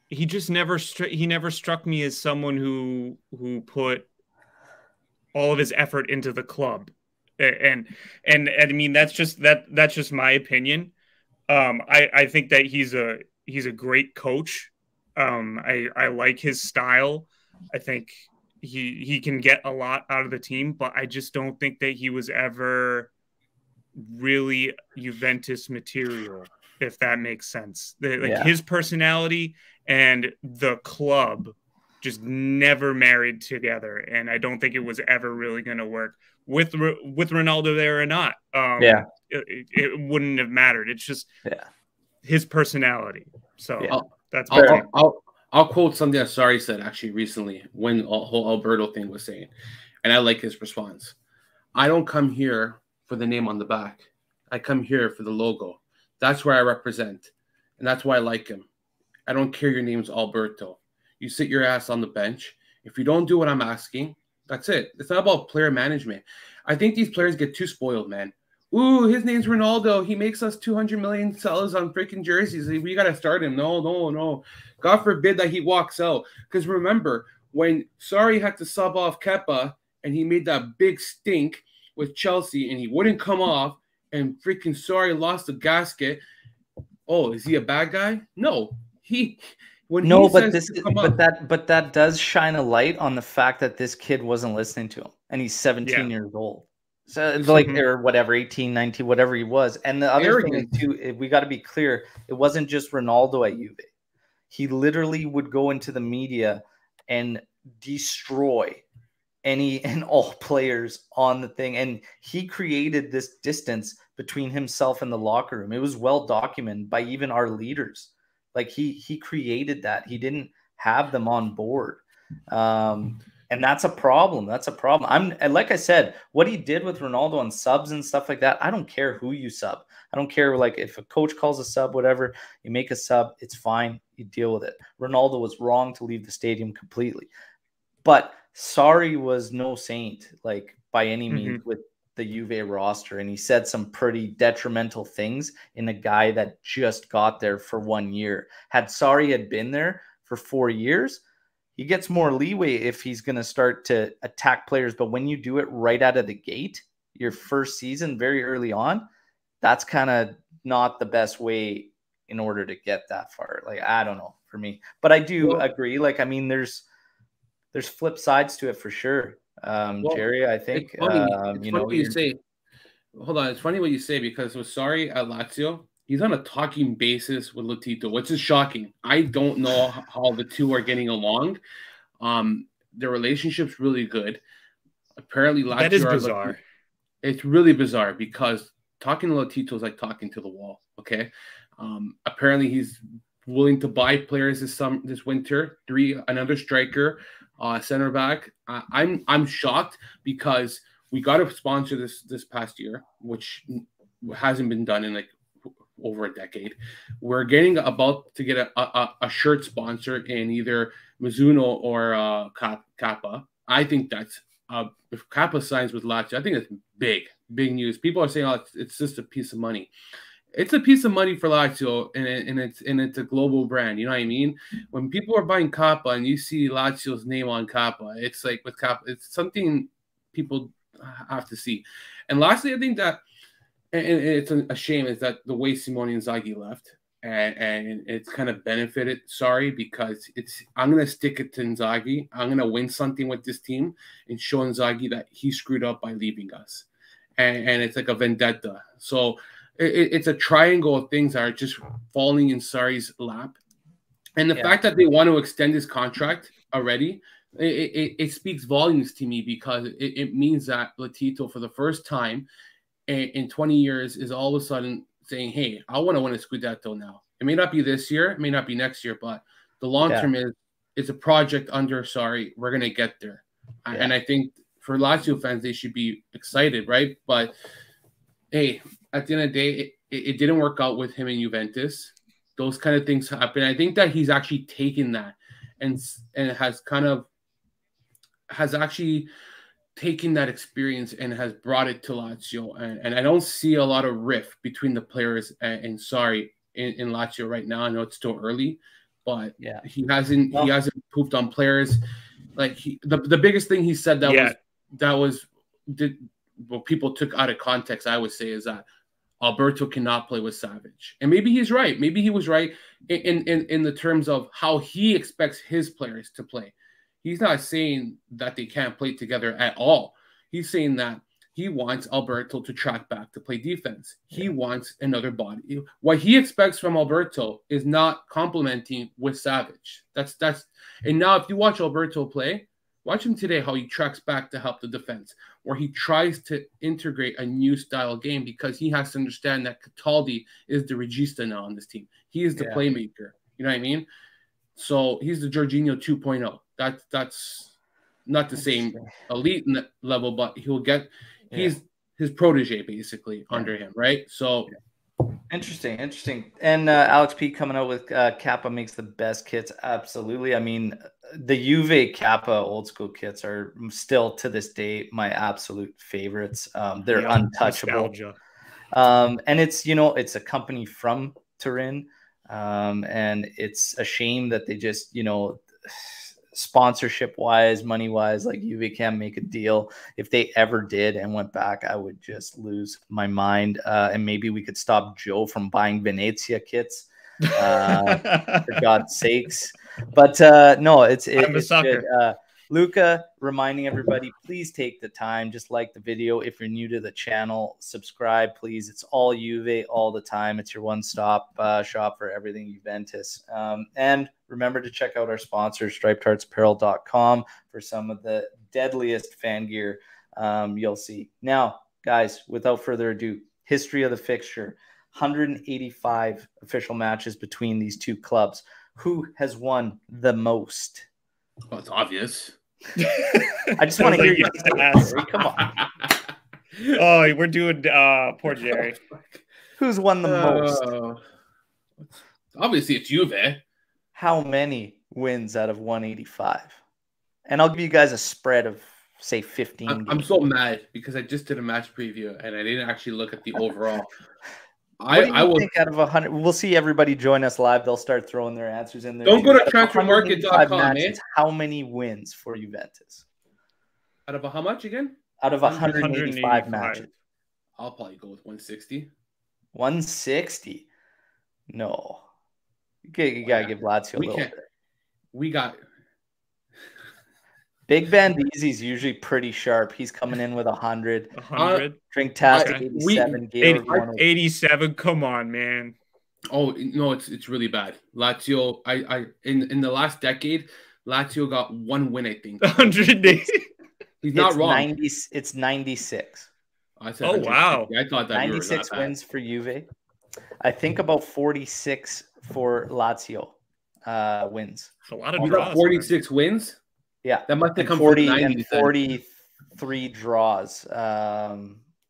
He just never struck me as someone who put all of his effort into the club. And I mean, that's just my opinion. I think that he's a great coach. I like his style. I think he can get a lot out of the team, but I just don't think that he was ever really Juventus material, if that makes sense. His personality and the club just never married together, and I don't think it was ever really going to work with Ronaldo there or not. It wouldn't have mattered. It's just his personality. So that's I'll quote something that Sarri said actually recently when the whole Alberto thing was saying, and I like his response. I don't come here for the name on the back. I come here for the logo. That's where I represent. And that's why I like him. I don't care your name's Alberto. You sit your ass on the bench. If you don't do what I'm asking, that's it. It's not about player management. I think these players get too spoiled, man. Ooh, his name's Ronaldo. He makes us 200 million sellers on freaking jerseys. We got to start him. No. God forbid that he walks out. Because remember, when Sarri had to sub off Kepa and he made that big stink with Chelsea and he wouldn't come off and freaking Sarri lost the gasket. Oh, is he a bad guy? No. But that does shine a light on the fact that this kid wasn't listening to him and he's 17 years old. So like, or whatever, 18, 19, whatever he was. And the other thing is too, we got to be clear, it wasn't just Ronaldo at Juve. He literally would go into the media and destroy any and all players on the thing. And he created this distance between himself and the locker room. It was well documented by even our leaders. Like he created that. He didn't have them on board. And that's a problem. That's a problem. And like I said, what he did with Ronaldo on subs and stuff like that, I don't care who you sub. I don't care, like, if a coach calls a sub, whatever, you make a sub, it's fine. You deal with it. Ronaldo was wrong to leave the stadium completely. But Sarri was no saint, like, by any means with the Juve roster. And he said some pretty detrimental things in a guy that just got there for 1 year. Had Sarri had been there for 4 years, he gets more leeway if he's going to start to attack players. But when you do it right out of the gate, your first season, very early on, that's kind of not the best way in order to get that far. Like, I don't know, for me. But I do agree. Like, I mean, there's flip sides to it for sure. Jerry, I think. It's funny, it's funny what you say. Hold on. It's funny what you say, because with Sarri at Lazio, he's on a talking basis with Lotito, which is shocking. I don't know how the two are getting along. Their relationship's really good. Apparently, Lazio that is bizarre. It's really bizarre, because talking to Lotito is like talking to the wall. Okay. Apparently, he's willing to buy players this winter. Another striker, center back. I'm shocked, because we got a sponsor this past year, which hasn't been done in like over a decade. We're about to get a shirt sponsor in either Mizuno or Kappa. I think that's if Kappa signs with Lazio, I think it's big news. People are saying, oh, it's just a piece of money. It's a piece of money for Lazio, and it's a global brand. You know what I mean? When people are buying Kappa and you see Lazio's name on Kappa, it's like with Kappa, it's something people have to see. And lastly, I think that, and it's a shame, is that the way Simone Inzaghi left, and it's kind of benefited Sarri, because I'm going to stick it to Inzaghi. I'm going to win something with this team and show Inzaghi that he screwed up by leaving us. And it's like a vendetta. So it's a triangle of things that are just falling in Sarri's lap. And the fact that they want to extend his contract already, it speaks volumes to me, because it means that Lotito, for the first time in 20 years, is all of a sudden saying, hey, I want to win a Scudetto now. It may not be this year, it may not be next year, but the long term is a project under Sarri. We're going to get there. And I think for Lazio fans, they should be excited, right? But hey, at the end of the day, it didn't work out with him in Juventus. Those kind of things happen. I think that he's actually taken that and has actually taken that experience and has brought it to Lazio. And I don't see a lot of rift between the players and Sarri in Lazio right now. I know it's still early, but he hasn't pooped on players. Like the biggest thing he said what people took out of context, I would say, is that Alberto cannot play with Savage. And maybe he's right. Maybe he was right in the terms of how he expects his players to play. He's not saying that they can't play together at all. He's saying that he wants Alberto to track back to play defense. He wants another body. What he expects from Alberto is not complementing with Savage. And now if you watch Alberto play, watch him today, how he tracks back to help the defense, where he tries to integrate a new style game, because he has to understand that Cataldi is the regista now on this team. He is the playmaker. You know what I mean? So he's the Jorginho 2.0. That's not the same elite level, but he's his protege basically under him, right? So interesting. And Alex P coming out with Kappa makes the best kits. Absolutely. I mean, the Juve Kappa old school kits are still to this day my absolute favorites. They're untouchable. Nostalgia. And it's, it's a company from Turin. And it's a shame that they just, sponsorship wise, money wise, like Juve can't make a deal. If they ever did and went back, I would just lose my mind. And maybe we could stop Joe from buying Venezia kits, for God's sakes. But no, it's good. Luca reminding everybody, please take the time, just like the video. If you're new to the channel, subscribe, please. It's all Juve all the time. It's your one-stop shop for everything Juventus. And remember to check out our sponsor, stripedheartsapparel.com, for some of the deadliest fan gear you'll see. Now, guys, without further ado, history of the fixture. 185 official matches between these two clubs. Who has won the most? Well, it's obvious. I just want to hear you ask. Come on. Oh, we're doing poor Jerry. Who's won the most? Obviously, it's Juve. How many wins out of 185? And I'll give you guys a spread of, say, 15. I'm so mad because I just did a match preview and I didn't actually look at the overall. I will think out of 100. We'll see everybody join us live. They'll start throwing their answers in there. Don't go to transfermarket.com. How many wins for Juventus? Out of how much again? Out of 185 matches. I'll probably go with 160. 160? No. You gotta give Lazio a little bit. We got Big Bandizi's usually pretty sharp. He's coming in with 100. 100. Drink Tastic 87. 87. Come on, man. Oh no, it's really bad. Lazio. I in the last decade, Lazio got one win. I think 100 days. He's not wrong. 90. It's 96. I said, wow! I thought that 96 wins for Juve. I think about 46 for Lazio wins. That's a lot of draws. Got 46 wins. Yeah, that must have come 40 from the 90s, and 43 draws,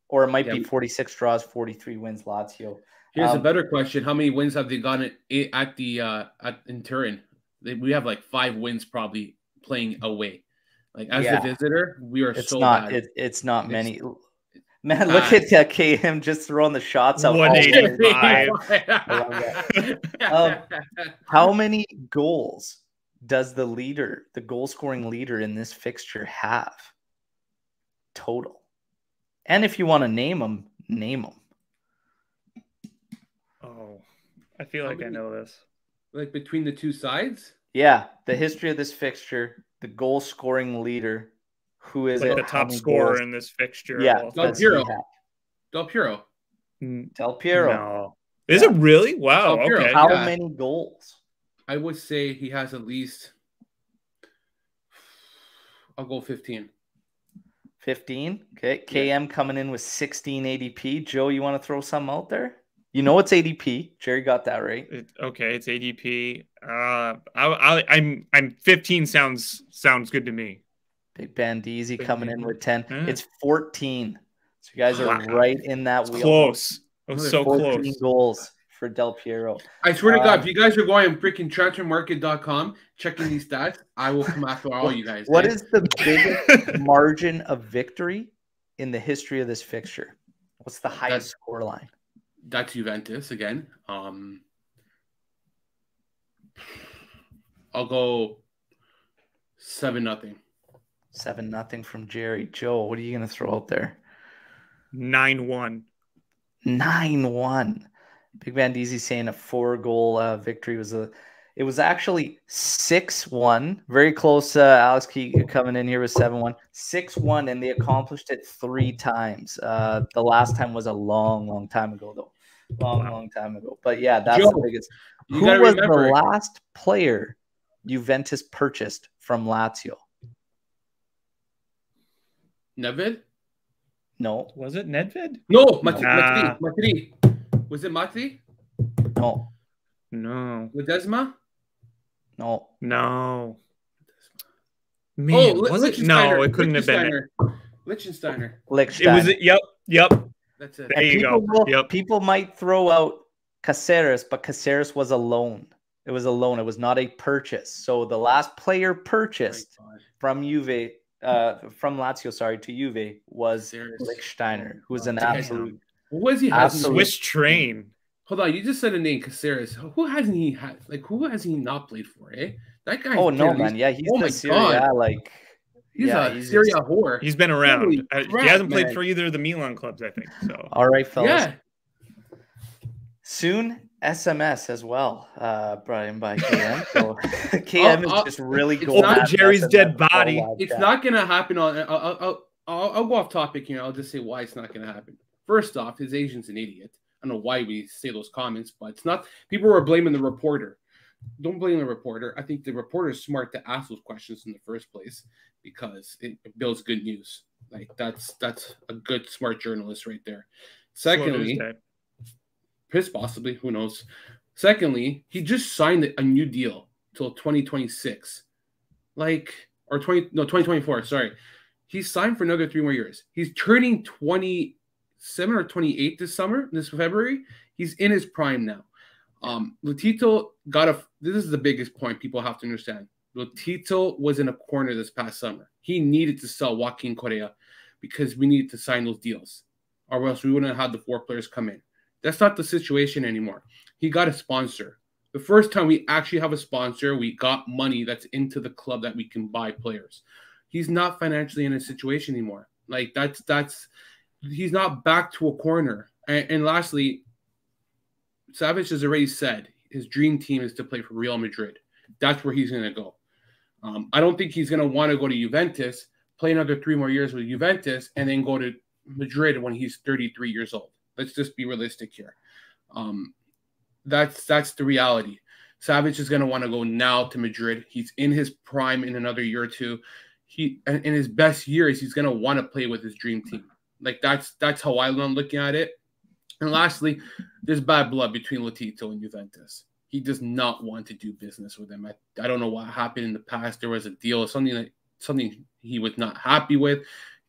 or it might be 46 draws, 43 wins. Lazio. Here's a better question: how many wins have they gotten in Turin? We have like 5 wins probably playing away. Like as a visitor, we are bad. It's not many. Man, look at that KM just throwing the shots out. 185. How many goals does the goal scoring leader in this fixture have total? And if you want to name them, name them. Oh, I feel like I know this. Like between the two sides? Yeah, the history of this fixture, the goal scoring leader. Who is like the top scorer in this fixture? Yeah, Del Piero. Del Piero. Del Piero. No. Is it really? Wow. Okay. How many goals? I would say he has at least. I'll go 15. 15. Okay. KM coming in with 16 ADP. Joe, you want to throw some out there? You know it's ADP. Jerry got that right. Okay, it's ADP. I'm 15. Sounds good to me. Big Bandizi coming in with 10. It's 14. So you guys are right in that wheel. Close. It was so 14 close. Goals for Del Piero. I swear to God, if you guys are going on freaking transfermarket.com checking these stats, I will come after all you guys. What is the biggest margin of victory in the history of this fixture? What's the highest score line? That's Juventus again. I'll go 7-0. 7-0 from Jerry. Joe, what are you going to throw out there? 9-1. 9-1. Big Bandizi saying a 4-goal victory it was actually 6-1. Very close. Alex Key coming in here with 7-1. 6-1, and they accomplished it 3 times. The last time was a long time ago, though. Long time ago. But yeah, that's Joe, the biggest. Who was the last player Juventus purchased from Lazio? Nedved? No. Was it Nedved? No, Matri. Was it Matri? No. No. Ledesma? No. Man, was it? No, it couldn't have been it. Liechtensteiner. It was yep. That's it. There you go. People might throw out Caceres, but Caceres was a loan. It was a loan. It was not a purchase. So the last player purchased from Juve, from Lazio, to Juve was Lichtsteiner, who's an absolute. What was he? Swiss train. Hold on, you just said a name, Caceres. Who hasn't he had? Like, who has he not played for? That guy. Oh no, man! Yeah, he's the Serie A, like. He's a Serie A whore. He's been around. He hasn't played for either of the Milan clubs, I think. So. All right, fellas. Yeah. Soon, SMS as well, brought in by KM. So KM is just really going over Jerry's dead body. It's not going to happen on. I'll go off topic here. I'll just say why it's not going to happen. First off, his agent's an idiot. I don't know why we say those comments, but it's not. People were blaming the reporter. Don't blame the reporter. I think the reporter is smart to ask those questions in the first place because it builds good news. Like that's a good, smart journalist right there. Secondly, possibly, who knows? Secondly, he just signed a new deal till 2026, or 2024. Sorry, he signed for another 3 more years. He's turning 27 or 28 this February. He's in his prime now. Lotito this is the biggest point people have to understand. Lotito was in a corner this past summer. He needed to sell Joaquin Correa because we needed to sign those deals, or else we wouldn't have had the 4 players come in. That's not the situation anymore. He got a sponsor. The first time we actually have a sponsor, we got money that's into the club that we can buy players. He's not financially in a situation anymore. Like he's not back to a corner. And lastly, Savic has already said his dream team is to play for Real Madrid. That's where he's going to go. I don't think he's going to want to go to Juventus, play another 3 more years with Juventus, and then go to Madrid when he's 33 years old. Let's just be realistic here. That's the reality. Savic is going to want to go now to Madrid. He's in his prime in another year or two. In his best years, he's going to want to play with his dream team. Like that's how I'm looking at it. And lastly, there's bad blood between Lotito and Juventus. He does not want to do business with them. I don't know what happened in the past. There was a deal, something he was not happy with.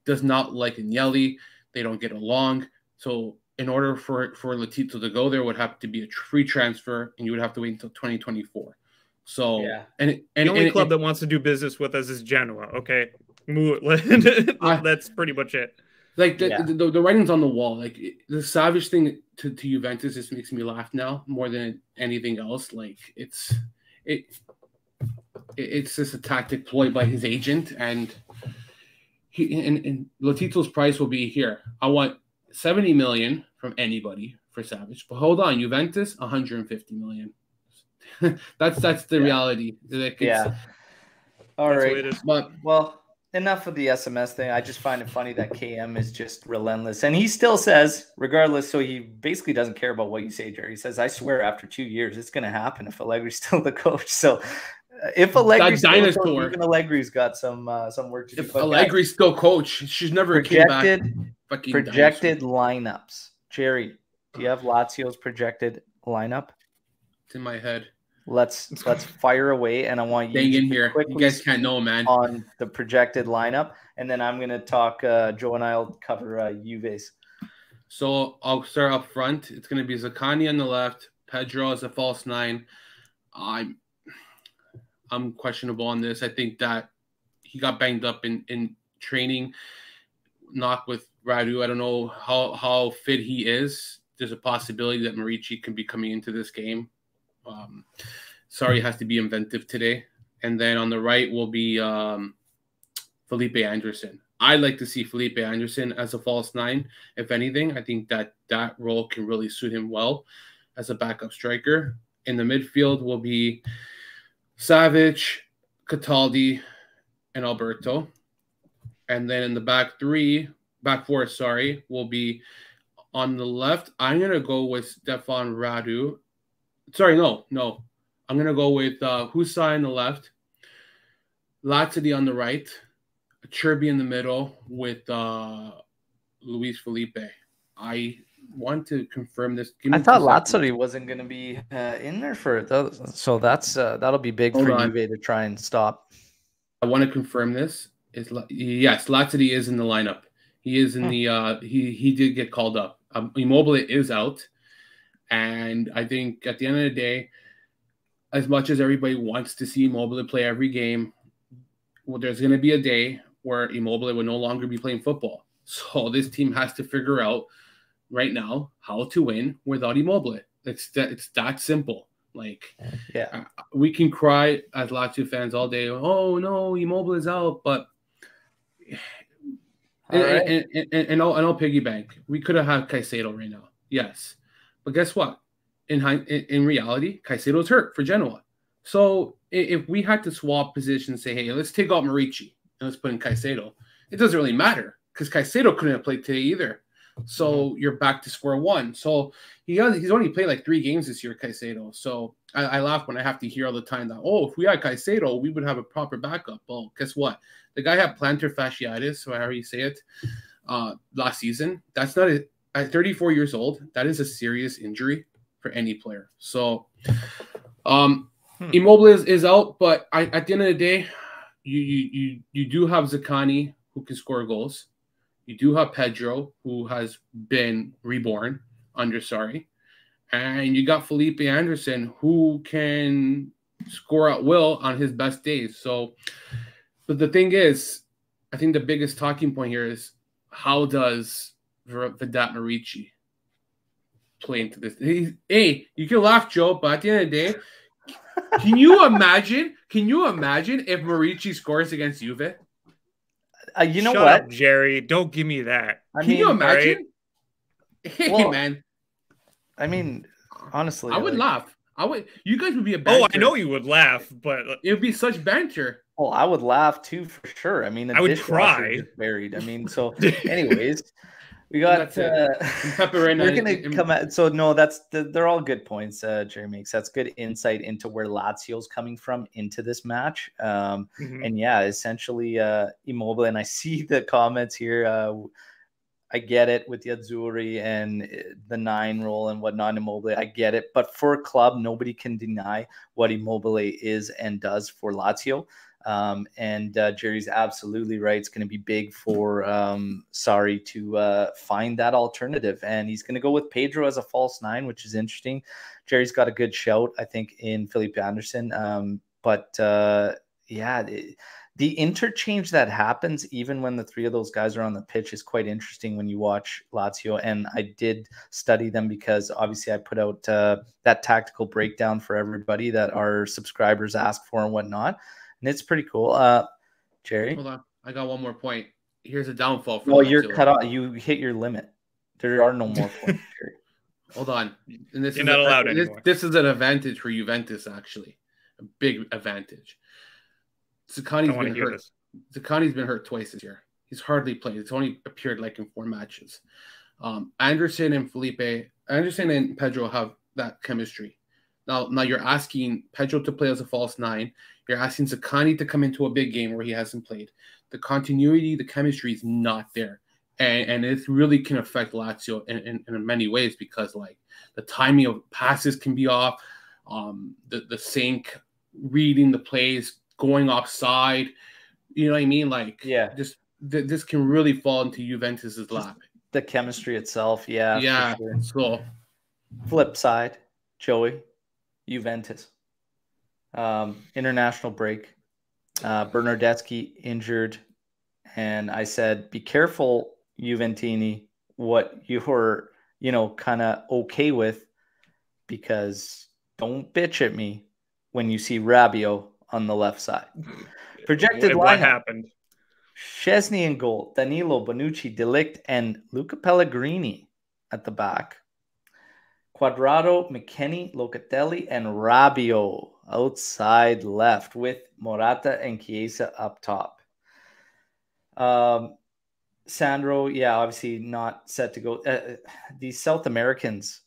Does not like Agnelli. They don't get along. So in order for Lotito to go there, would have to be a free transfer, and you would have to wait until 2024. So yeah, and the only club that wants to do business with us is Genoa. Okay, that's pretty much it. Like the writing's on the wall. Like the Savage thing to Juventus just makes me laugh now more than anything else. Like it's just a tactic ploy by his agent, and and Lotito's price will be here. I want 70 million from anybody for Savage, but hold on, Juventus 150 million. that's the reality. Like all right, but well. Enough of the SMS thing. I just find it funny that KM is just relentless. And he still says, regardless, so he basically doesn't care about what you say, Jerry. He says, I swear after 2 years, it's going to happen if Allegri's still the coach. So if Allegri's still the coach, even Allegri's got some work to do. If Allegri's still coach, she's never came back. Projected lineups. Jerry, do you have Lazio's projected lineup? It's in my head. Let's fire away, and I want you to in here. You guys can't know, man. On the projected lineup, and then I'm going to talk. Joe and I'll cover Juve's. So I'll start up front. It's going to be Zaccagni on the left, Pedro as a false 9. I'm questionable on this. I think that he got banged up in training, not with Radu. I don't know how fit he is. There's a possibility that Marici can be coming into this game. Sarri has to be inventive today. And then on the right will be Felipe Anderson. I'd like to see Felipe Anderson as a false 9. If anything, I think that role can really suit him well as a backup striker. In the midfield will be Savic, Cataldi, and Alberto. And then in the back four, will be on the left. I'm going to go with Stefan Radu. Sorry, no. I'm going to go with Husai on the left, Lazzari on the right, Cherby in the middle with Luis Felipe. I want to confirm this. I thought Lazzari wasn't going to be in there for it, so that'll be big for Juve to try and stop. I want to confirm this. Yes, Lazzari is in the lineup. He is in the he did get called up. Immobile is out, and I think at the end of the day, as much as everybody wants to see Immobile play every game, well, there's going to be a day where Immobile will no longer be playing football. So this team has to figure out right now how to win without Immobile. It's that simple. Like, yeah, we can cry as Lazio fans all day. Oh no, Immobile is out, but. And I'll piggyback. We could have had Caicedo right now, yes, but guess what? In reality, Caicedo's hurt for Genoa. So if we had to swap positions, say, hey, let's take out Marici and let's put in Caicedo, it doesn't really matter because Caicedo couldn't have played today either. So you're back to square one. So he's only played like 3 games this year, Caicedo. So I laugh when I have to hear all the time that, oh, if we had Caicedo, we would have a proper backup. Well, guess what? The guy had plantar fasciitis, or however you say it, last season. That's not at 34 years old. That is a serious injury for any player. So Immobile is out, but at the end of the day, you do have Zaccagni who can score goals. You do have Pedro who has been reborn under Sarri, and you got Felipe Anderson who can score at will on his best days. So. But the thing is, I think the biggest talking point here is how does Vedat Marici play into this? Hey, you can laugh, Joe, but at the end of the day, can you imagine if Marici scores against Juve? You know Shut what, up, Jerry? Don't give me that. Can you imagine? Right? Hey, man. I mean, honestly, I would laugh. You guys would be a banter. Oh, I know you would laugh, but it would be such banter. Well, I would laugh too, for sure. I mean, I would cry. Buried. I mean, so anyways, we got Pepper. We're gonna come at. So no, they're all good points. Jerry makes that's good insight into where Lazio's coming from into this match. And yeah, essentially, Immobile. And I see the comments here. I get it with the Azzurri and the 9 role and whatnot, Immobile. I get it. But for a club, nobody can deny what Immobile is and does for Lazio. And Jerry's absolutely right. It's going to be big for Sarri to find that alternative. And he's going to go with Pedro as a false 9, which is interesting. Jerry's got a good shout, I think, in Felipe Anderson. The interchange that happens even when the 3 of those guys are on the pitch is quite interesting when you watch Lazio. And I did study them because obviously I put out that tactical breakdown for everybody that our subscribers ask for and whatnot. And it's pretty cool. Jerry? Hold on. I got one more point. Here's a downfall for Lazio. You're cut off. You hit your limit. There are no more points, Jerry. Hold on. And You're not allowed anymore. This is an advantage for Juventus, actually. A big advantage. Zaccagni's been hurt. Zaccagni's been hurt twice this year. He's hardly played. It's only appeared like in 4 matches. Anderson and Pedro have that chemistry. Now you're asking Pedro to play as a false 9. You're asking Zaccagni to come into a big game where he hasn't played. The continuity, the chemistry is not there. And it really can affect Lazio in many ways because like the timing of passes can be off. The sync, reading the plays, going offside, you know what I mean? Like, yeah, just this can really fall into Juventus's lap. The chemistry itself, yeah. Sure. So, flip side, Joey, Juventus, international break, Bernardeschi injured, and I said, be careful, Juventini, what you're, kind of okay with, because don't bitch at me when you see Rabiot on the left side. Projected lineup. What happened? Szczesny in goal, Danilo, Bonucci, De Ligt, and Luca Pellegrini at the back. Quadrado, McKennie, Locatelli, and Rabiot outside left with Morata and Chiesa up top. Sandro, yeah, obviously not set to go. These South Americans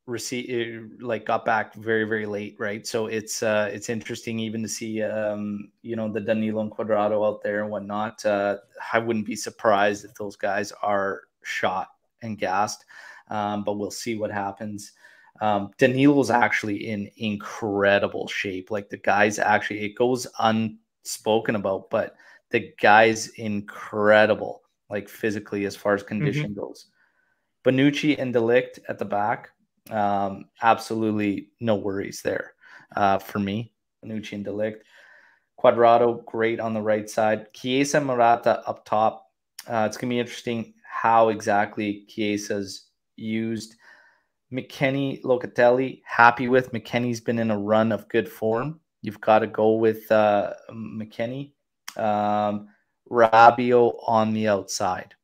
got back very, very late, right? So it's interesting even to see the Danilo and Quadrado out there and whatnot. I wouldn't be surprised if those guys are shot and gassed, but we'll see what happens. Danilo's actually in incredible shape. Like the guys actually, it goes unspoken about, but the guy's incredible, like physically as far as condition goes. Bonucci and De Ligt at the back, absolutely no worries there for me. Bonucci and De Ligt. Cuadrado, great on the right side. Chiesa and Morata up top. It's going to be interesting how exactly Chiesa's used. McKennie, Locatelli, happy with. McKennie's been in a run of good form. You've got to go with McKennie. Rabiot on the outside.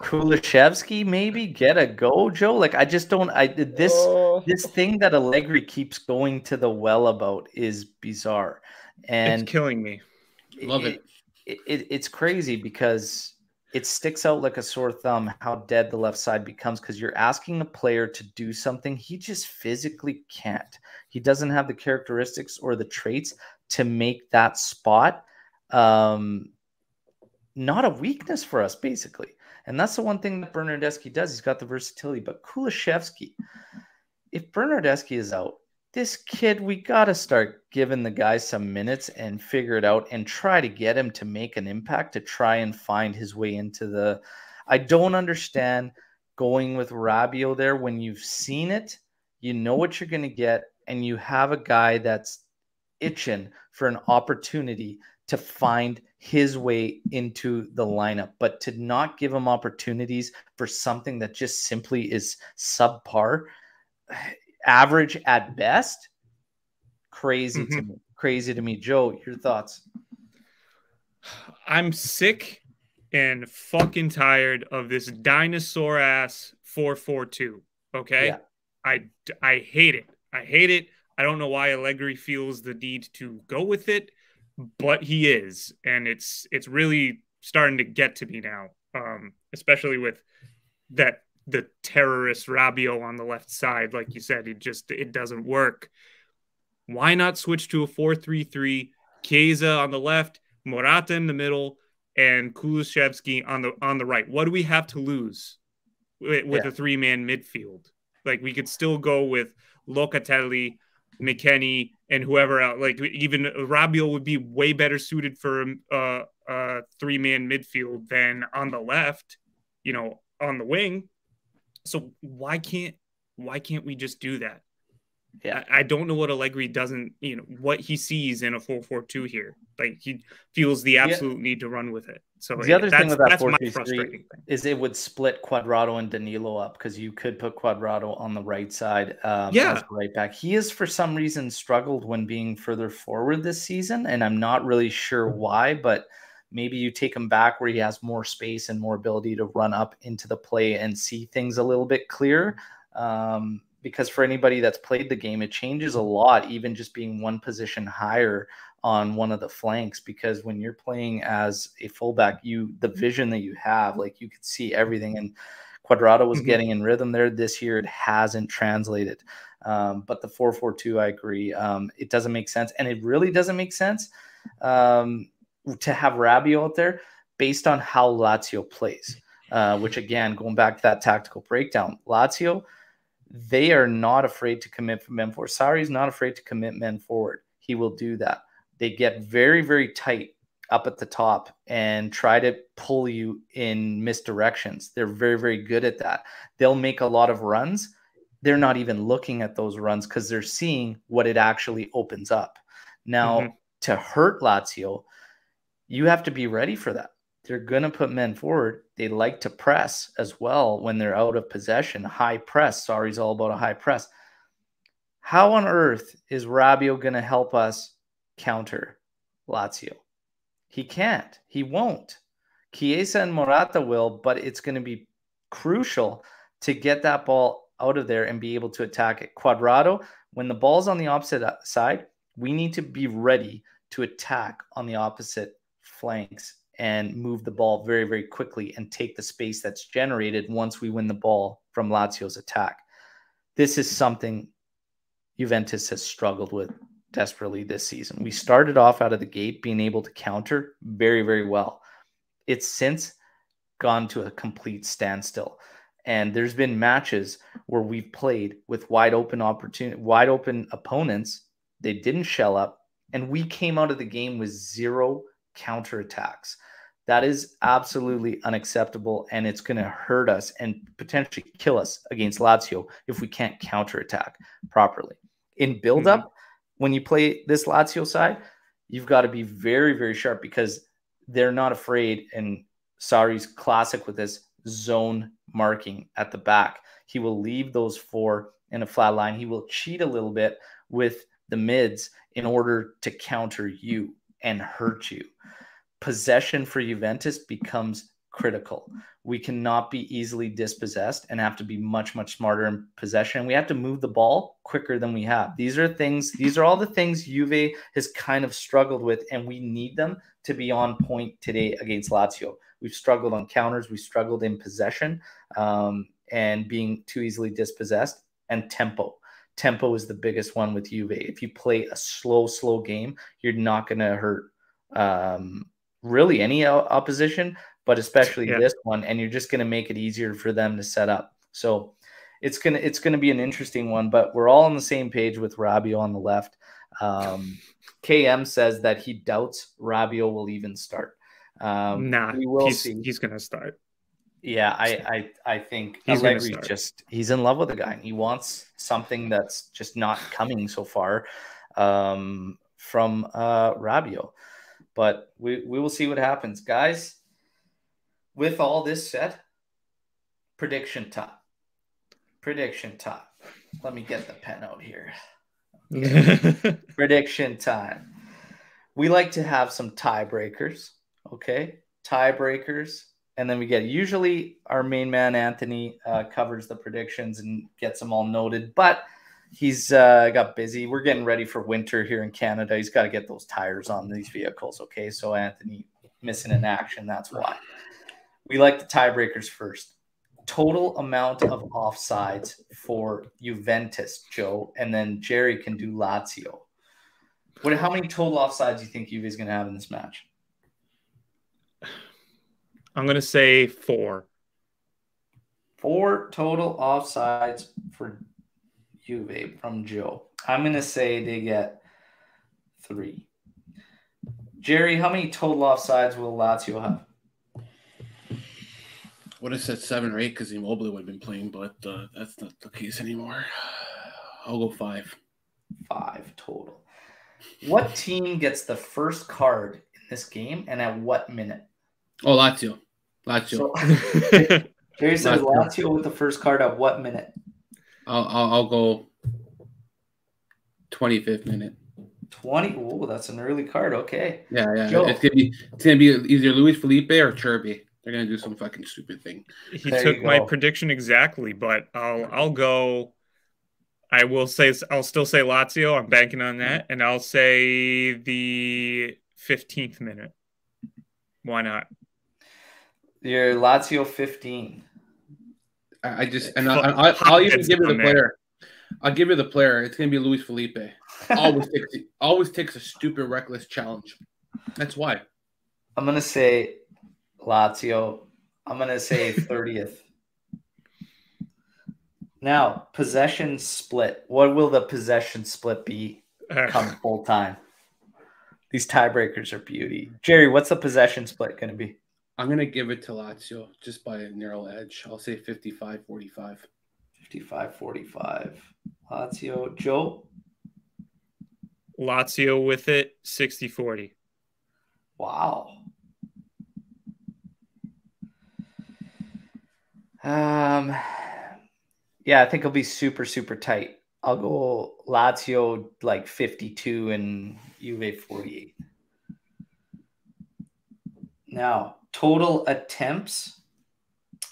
Kulusevski maybe get a go, Joe. Like, I just don't. This thing that Allegri keeps going to the well about is bizarre, and it's killing me. Love it. It's crazy because it sticks out like a sore thumb how dead the left side becomes, because you're asking a player to do something he just physically can't. He doesn't have the characteristics or the traits to make that spot not a weakness for us, basically. And that's the one thing that Bernardeschi does. He's got the versatility. But Kulusevski, if Bernardeschi is out, this kid, we got to start giving the guy some minutes and figure it out and try to get him to make an impact, to try and find his way into the... I don't understand going with Rabiot there when you've seen it, you know what you're going to get, and you have a guy that's itching for an opportunity to find his way into the lineup, but to not give him opportunities for something that just simply is subpar, average at best. Crazy to me. Joe, your thoughts? I'm sick and fucking tired of this dinosaur ass 4-4-2. Okay. Yeah. I hate it. I don't know why Allegri feels the need to go with it, but he is, and it's really starting to get to me now, especially with the terrorist Rabiot on the left side. Like you said, it doesn't work. Why not switch to a 4-3-3? Chiesa on the left, Morata in the middle, and Kulusevski on the right. What do we have to lose with a three-man midfield? Like, we could still go with Locatelli, McKennie, and whoever else. Like, even Rabiot would be way better suited for a three-man midfield than on the left, on the wing. So why can't we just do that? Yeah, I don't know what Allegri doesn't, what he sees in a 4-4-2 here. Like, he feels the absolute need to run with it. So the other thing with that 4-3-3 is it would split Cuadrado and Danilo up, because you could put Cuadrado on the right side as right back. He has, for some reason, struggled when being further forward this season, and I'm not really sure why, but maybe you take him back where he has more space and more ability to run up into the play and see things a little bit clearer. Because for anybody that's played the game, it changes a lot, even just being one position higher on one of the flanks, because when you're playing as a fullback, the vision that you have, like, you could see everything, and Cuadrado was getting in rhythm there. This year it hasn't translated. But the 4-4-2, I agree. It doesn't make sense, and it really doesn't make sense to have Rabiot out there based on how Lazio plays, which, again, going back to that tactical breakdown, Lazio, they are not afraid to commit men forward. Sarri's not afraid to commit men forward. He will do that. They get very, very tight up at the top and try to pull you in misdirections. They're very, very good at that. They'll make a lot of runs. They're not even looking at those runs because they're seeing what it actually opens up. Now, to hurt Lazio, you have to be ready for that. They're going to put men forward. They like to press as well when they're out of possession. High press. Sarri's all about a high press. How on earth is Rabiot going to help us counter Lazio? He can't. He won't. Chiesa and Morata will, but it's going to be crucial to get that ball out of there and be able to attack it. Cuadrado, when the ball's on the opposite side, we need to be ready to attack on the opposite flanks and move the ball very, very quickly and take the space that's generated once we win the ball from Lazio's attack. This is something Juventus has struggled with desperately this season. We started off out of the gate being able to counter very, very well. It's since gone to a complete standstill. And there's been matches where we've played with wide open opponents. They didn't shell up, And we came out of the game with 0 counterattacks. That is absolutely unacceptable, and it's going to hurt us and potentially kill us against Lazio if we can't counterattack properly. In build-up, when you play this Lazio side, you've got to be very, very sharp because they're not afraid, and Sarri's classic with this zone marking at the back. He will leave those 4 in a flat line. He will cheat a little bit with the mids in order to counter you and hurt you. Possession for Juventus becomes critical. We cannot be easily dispossessed and have to be much, much smarter in possession. We have to move the ball quicker than we have. These are all the things Juve has kind of struggled with, and we need them to be on point today against Lazio. We've struggled on counters. We struggled in possession and being too easily dispossessed, and tempo. Tempo is the biggest one with Juve. If you play a slow game, you're not going to hurt really any opposition, but especially this one, and you're just going to make it easier for them to set up. So it's gonna be an interesting one, but we're all on the same page with Rabiot on the left. KM says that he doubts Rabiot will even start. We will see. He's going to start. Yeah, I think Allegri's he's in love with the guy. He wants something that's just not coming so far from Rabiot. But we will see what happens. Guys, with all this said, prediction time. Prediction time. Let me get the pen out here. Okay. Prediction time. We like to have some tiebreakers, okay? Tiebreakers. And then we get, usually our main man, Anthony, covers the predictions and gets them all noted. But he's got busy. We're getting ready for winter here in Canada. He's got to get those tires on these vehicles, okay? So Anthony missing in action, that's why. We like the tiebreakers first. Total amount of offsides for Juventus, Joe, and then Jerry can do Lazio. How many total offsides do you think Juve is going to have in this match? I'm going to say 4. 4 total offsides for Juve from Joe. I'm going to say they get 3. Jerry, how many total offsides will Lazio have? Would have said 7 or 8 because Immobile would have been playing, but that's not the case anymore. I'll go 5. 5 total. What team gets the first card in this game and at what minute? Oh, Lazio. So, Jerry says Lazio with the first card at what minute? I'll go 25th minute. 20. Oh, that's an early card. Okay. Yeah. Joe. It's gonna be either Luis Felipe or Cherby. They're gonna do some fucking stupid thing. He took my prediction exactly, but I'll go. I'll still say Lazio. I'm banking on that, and I'll say the 15th minute. Why not? Your Lazio 15. I'll even give you the player. I'll give you the player. It's gonna be Luis Felipe. Always takes a stupid, reckless challenge. That's why. I'm gonna say Lazio. I'm gonna say 30th. Now, possession split. What will the possession split be come full time? These tiebreakers are beauty. Jerry, what's the possession split going to be? I'm going to give it to Lazio just by a narrow edge. I'll say 55-45. 55-45. Lazio. Joe? Lazio with it, 60-40. Wow. Yeah, I think it'll be super, super tight. I'll go Lazio like 52 and Juve 48. Now, total attempts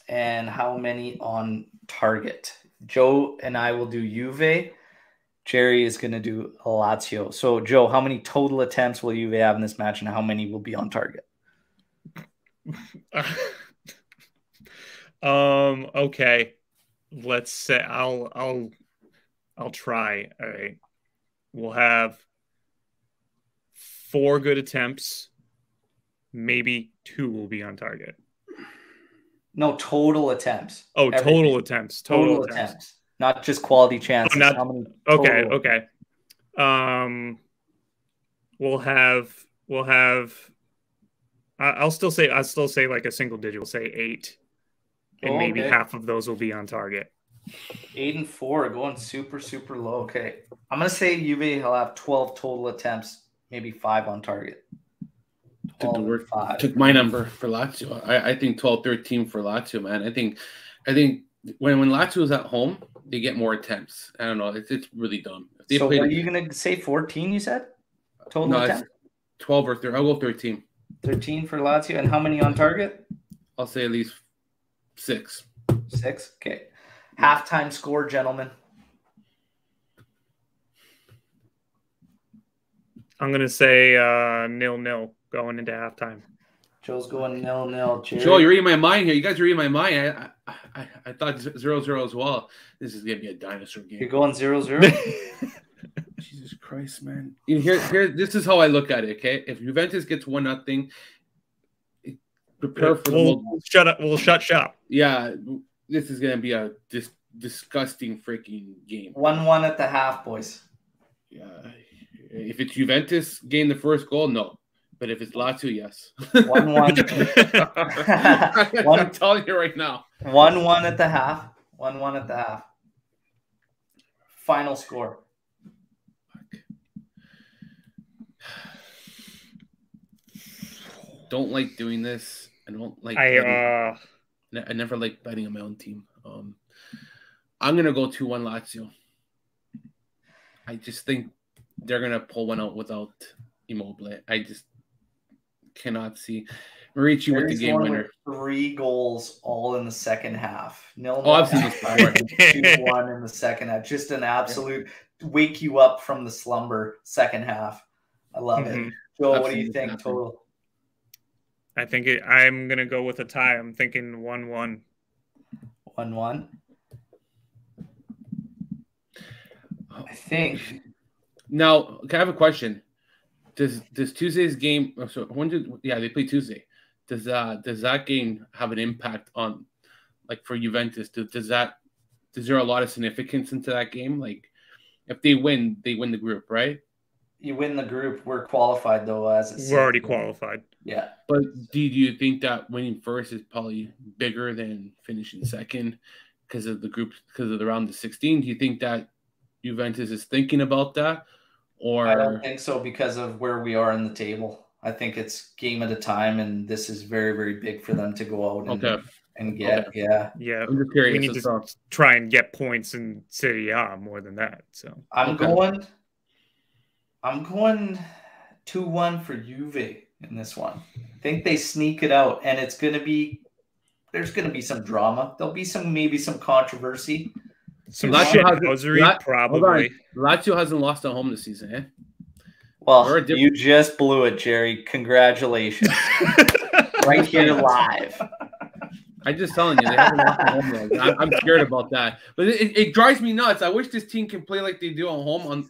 and how many on target. Joe and I will do Juve. Jerry is going to do Lazio. So, Joe, how many total attempts will Juve have in this match and how many will be on target? Okay. Let's say I'll try. All right. We'll have 4 good attempts. Maybe 2 will be on target. No, total attempts. Oh, total attempts. Total attempts. Not just quality chances. Okay. we'll have I'll still say like a single digit. We'll say 8, and maybe half of those will be on target. 8 and 4, going super, super low. Okay. I'm going to say Juve will have 12 total attempts, maybe 5 on target. Took my number for Lazio. I think 12-13 for Lazio, man. I think when Lazio is at home, they get more attempts. I don't know. It's really dumb. So are you going to say 14, you said? Total attempts? 12 or 13. I'll go 13. 13 for Lazio. And how many on target? I'll say at least 6. 6? Okay. Halftime score, gentlemen. I'm going to say 0-0 going into halftime. Joe's going 0-0. Joe, you're reading my mind here. You guys are reading my mind. I thought 0-0 as well. This is going to be a dinosaur game. You're going 0-0? Jesus Christ, man. Here, this is how I look at it, okay? If Juventus gets 1-0, prepare for We'll shut shop. Yeah, this is going to be a disgusting freaking game. 1-1 at the half, boys. Yeah. If it's Juventus gain the first goal, no. But if it's Lazio, yes. 1-1. I'm telling you right now. 1-1 at the half. 1-1 at the half. Final score. Don't like doing this. I don't like. I never like betting on my own team. I'm gonna go 2-1 Lazio. I just think they're gonna pull one out without Immobile. I just cannot see Marici with the game winner. 3 goals all in the second half. 0-0. I've seen this before. 2-1 in the second half. Just an absolute wake you up from the slumber second half. I love it. Joe, what do you think total? I think I'm going to go with a tie. I'm thinking 1-1. 1-1? I think. Now, can I have a question? Does Tuesday's game? So they play Tuesday. Does that game have an impact on, like, for Juventus? Is there a lot of significance into that game? Like, if they win the group, right? You win the group. We're qualified though, we're already qualified. Yeah. But do you think that winning first is probably bigger than finishing second because of the group, because of the round of 16? Do you think that Juventus is thinking about that? Or I don't think so because of where we are in the table. I think it's game at a time, and this is very, very big for them to go out and get. Okay. Yeah. I'm just curious. We need to try and get points in Serie A more than that. So I'm going 2-1 for Juve in this one. I think they sneak it out, and there's going to be some drama. There'll be maybe some controversy. Probably. Lazio hasn't lost at home this season, eh? Well, you just blew it, Jerry. Congratulations. Right here live. I'm just telling you, they haven't lost at home yet. I'm scared about that. But it drives me nuts. I wish this team can play like they do at home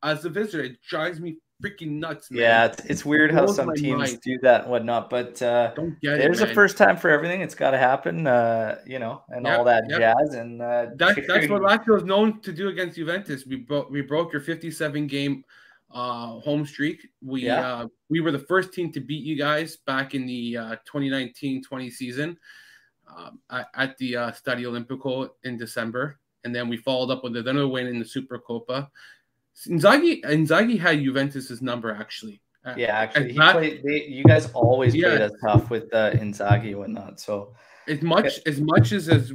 as a visitor. It drives me freaking nuts, man. Yeah, it's weird how some teams do that and whatnot, but there's a first time for everything. It's got to happen, and all that jazz. And that's what Lazio is known to do against Juventus. We broke your 57-game home streak. We were the first team to beat you guys back in the 2019-20 season at the Stadio Olimpico in December, and then we followed up with another win in the Supercoppa. Inzaghi had Juventus's number, actually. Actually, you guys always played us tough with Inzaghi and whatnot. So as much as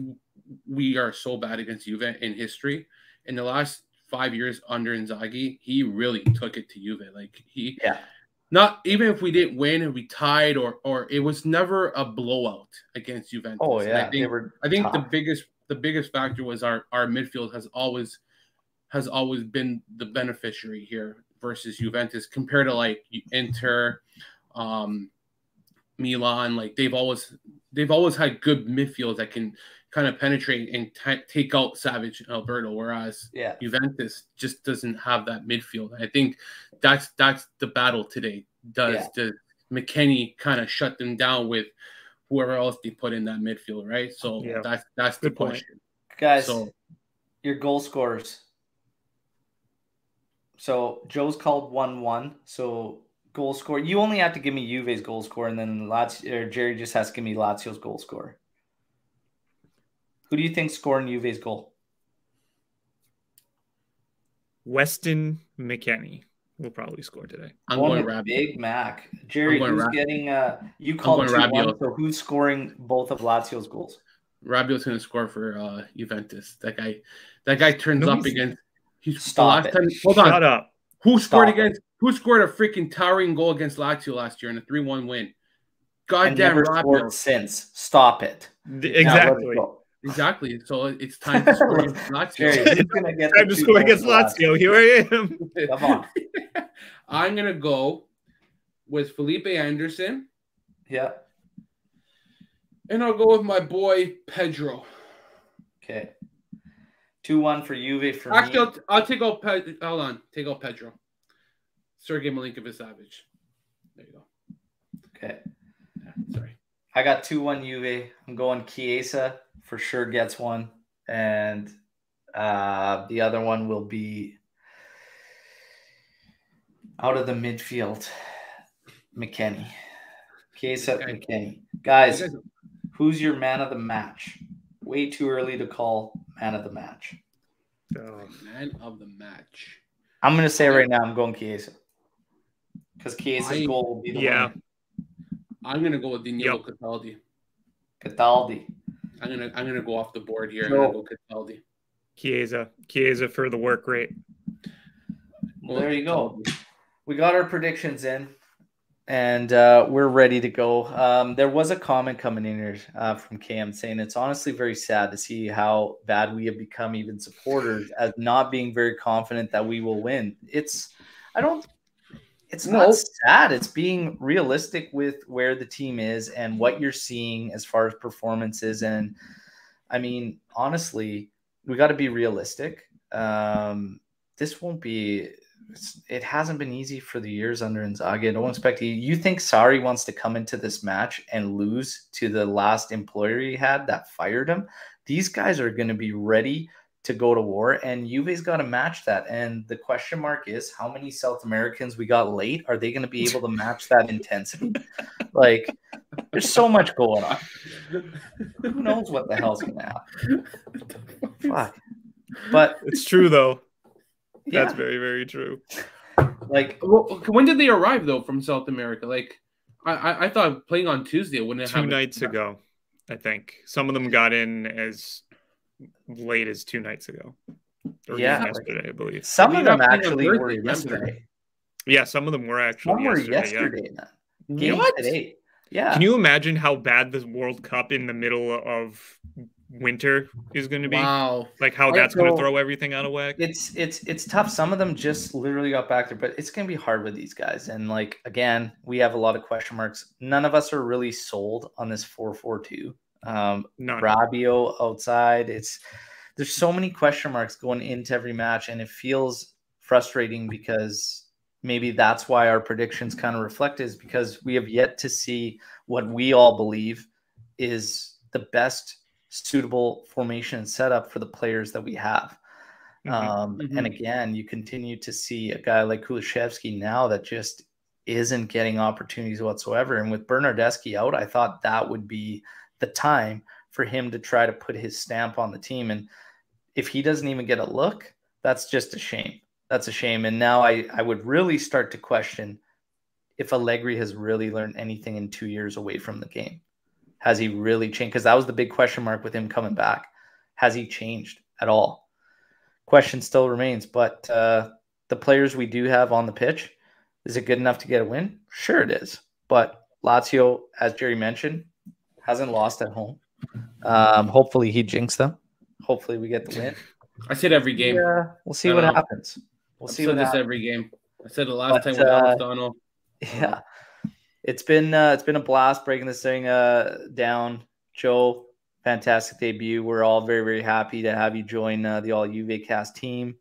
we are so bad against Juve in history, in the last 5 years under Inzaghi, he really took it to Juve. Like not even if we didn't win and we tied or it was never a blowout against Juventus. Oh yeah, I think the biggest factor was our midfield has always been the beneficiary here versus Juventus compared to like Inter, Milan. Like they've always had good midfields that can kind of penetrate and take out Savic and Alberto, whereas Juventus just doesn't have that midfield. I think that's the battle today. Does McKennie kind of shut them down with whoever else they put in that midfield, right? So that's the question. Guys, your goal scorers. So Joe's called 1-1. So goal score. You only have to give me Juve's goal score, and then Jerry just has to give me Lazio's goal score. Who do you think scored Juve's goal? Weston McKennie will probably score today. I'm going Rabiot. Big Mac. Jerry, who's getting you called 2-1, so who's scoring both of Lazio's goals? Rabiot's going to score for Juventus. That guy turns up against. Stop it. Hold on. Shut up. Who scored a freaking towering goal against Lazio last year in a 3-1 win? Goddamn Rabiot. Since. Stop it. Exactly. Exactly. So it's time to score against Lazio. Time to score against Lazio. Here I am. Come on. I'm going to go with Felipe Anderson. Yeah. And I'll go with my boy Pedro. Okay. 2-1 for Juve for Actually, me. I'll take out hold on. Take out Pedro. Sergei Milinkovic-Savic. There you go. Okay. Yeah, sorry. I got 2-1 Juve. I'm going Chiesa for sure gets one. And the other one will be out of the midfield. McKennie. Chiesa, McKennie. Guys, who's your man of the match? Way too early to call man of the match. Man of the match. I'm going to say right now I'm going Chiesa. Because Chiesa's goal will be the winner. I'm going to go with Danilo Cataldi. Cataldi. I'm gonna go off the board here. I'm going to go Cataldi. Chiesa for the work rate. Well, there you go. We got our predictions in. And we're ready to go. There was a comment coming in here from Cam saying it's honestly very sad to see how bad we have become, even supporters, as not being very confident that we will win. It's not sad. It's being realistic with where the team is and what you're seeing as far as performances. And I mean, honestly, we got to be realistic. This won't be. It hasn't been easy for the years under Inzaghi. I don't expect you think Sarri wants to come into this match and lose to the last employer he had that fired him. These guys are going to be ready to go to war, and Juve's got to match that. And the question mark is how many South Americans we got late. Are they going to be able to match that intensity? Like, there's so much going on. Who knows what the hell's going to happen? Fuck. But it's true, though. Yeah. That's very, very true. Like, when did they arrive though from South America? Like, I thought playing on Tuesday wouldn't have 2 nights ago. I think some of them got in as late as 2 nights ago. Or yesterday, I believe. Some of them actually were yesterday. Yeah, some of them were actually. Some were yesterday. Yeah. What? Today. Yeah. Can you imagine how bad this World Cup in the middle of winter is going to be? Wow. Like how that's going to throw everything out of whack? It's tough. Some of them just literally got back there, but it's going to be hard with these guys. And like, again, we have a lot of question marks. None of us are really sold on this 4-4-2. Rabiot outside. There's so many question marks going into every match, and it feels frustrating because maybe that's why our predictions kind of reflect is because we have yet to see what we all believe is the best suitable formation and setup for the players that we have. And again, you continue to see a guy like Kulusevski now that just isn't getting opportunities whatsoever. And with Bernardeschi out, I thought that would be the time for him to try to put his stamp on the team. And if he doesn't even get a look, that's just a shame. That's a shame. And now I would really start to question if Allegri has really learned anything in 2 years away from the game. Has he really changed? Because that was the big question mark with him coming back. Has he changed at all? Question still remains. But the players we do have on the pitch, is it good enough to get a win? Sure it is. But Lazio, as Jerry mentioned, hasn't lost at home. Hopefully he jinxed them. Hopefully we get the win. I said every game. Yeah, we'll see what happens. We'll see what happens. Every game. I said the last time with Alessandro. Yeah. It's been a blast breaking this thing down. Joe, fantastic debut. We're all very, very happy to have you join the All JuveCast team.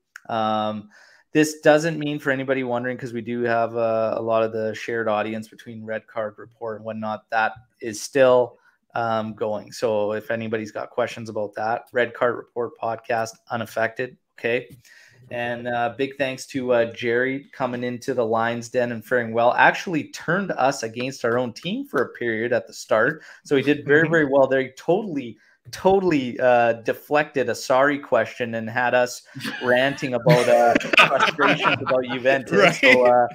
This doesn't mean for anybody wondering, because we do have a lot of the shared audience between Red Card Report and whatnot. That is still going. So if anybody's got questions about that, Red Card Report podcast, unaffected. Okay. And big thanks to Jerry coming into the Lions Den and faring well. Actually turned us against our own team for a period at the start. So he did very, very well there. He totally deflected a sorry question and had us ranting about frustrations about Juventus. Right. So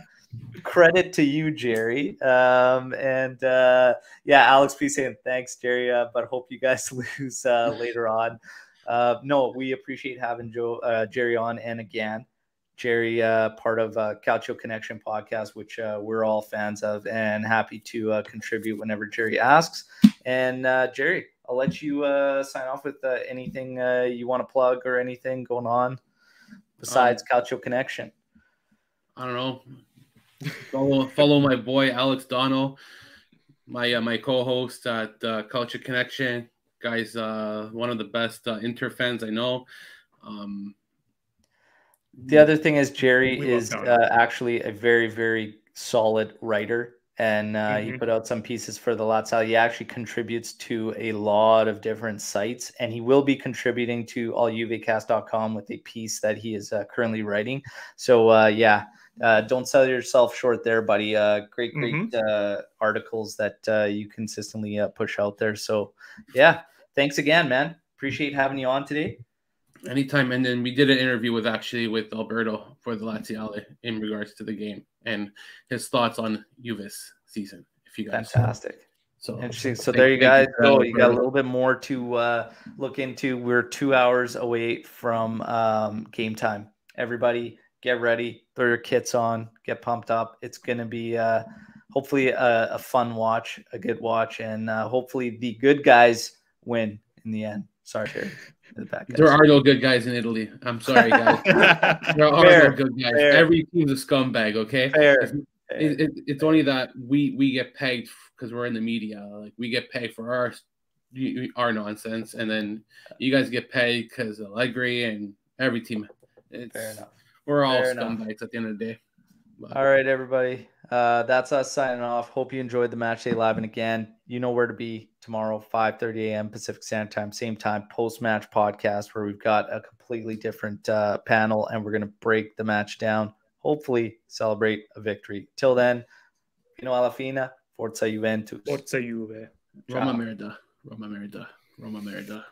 credit to you, Jerry. Yeah, Alex P saying thanks, Jerry, but hope you guys lose later on. No, we appreciate having Jerry on. And again, Jerry, part of Calcio Connection podcast, which we're all fans of and happy to contribute whenever Jerry asks. And Jerry, I'll let you sign off with anything you want to plug or anything going on besides Calcio Connection. I don't know. Follow my boy Alex Dono, my co-host at Culture Connection. Guys, one of the best Inter fans I know. The other thing is Jerry is actually a very, very solid writer, and he put out some pieces for the Lazio. He actually contributes to a lot of different sites, and he will be contributing to alljuvecast.com with a piece that he is currently writing. So yeah. Don't sell yourself short there, buddy. Great articles that you consistently push out there. So, yeah, thanks again, man. Appreciate having you on today. Anytime. And then we did an interview with Alberto for the Lazio in regards to the game and his thoughts on Juve's season. If you guys fantastic. So interesting. So there you guys go. You got a little bit more to look into. We're 2 hours away from game time. Everybody, get ready, throw your kits on, get pumped up. It's going to be hopefully a fun watch, a good watch, and hopefully the good guys win in the end. Sorry, Jerry. There are no good guys in Italy. I'm sorry, guys. There are no good guys. Fair. Every team's a scumbag, okay? Fair. It's only that we get pegged because we're in the media. Like, we get pegged for our nonsense, and then you guys get paid because Allegri and every team. Fair enough. We're all scumbags at the end of the day. But. All right, everybody. That's us signing off. Hope you enjoyed the Matchday Live. And again, you know where to be tomorrow, 5:30 a.m. Pacific Standard Time, same time, post-match podcast where we've got a completely different panel, and we're going to break the match down, hopefully celebrate a victory. Till then, fino alla fine, Forza Juventus. Forza Juve. Roma merda. Roma merda. Roma merda.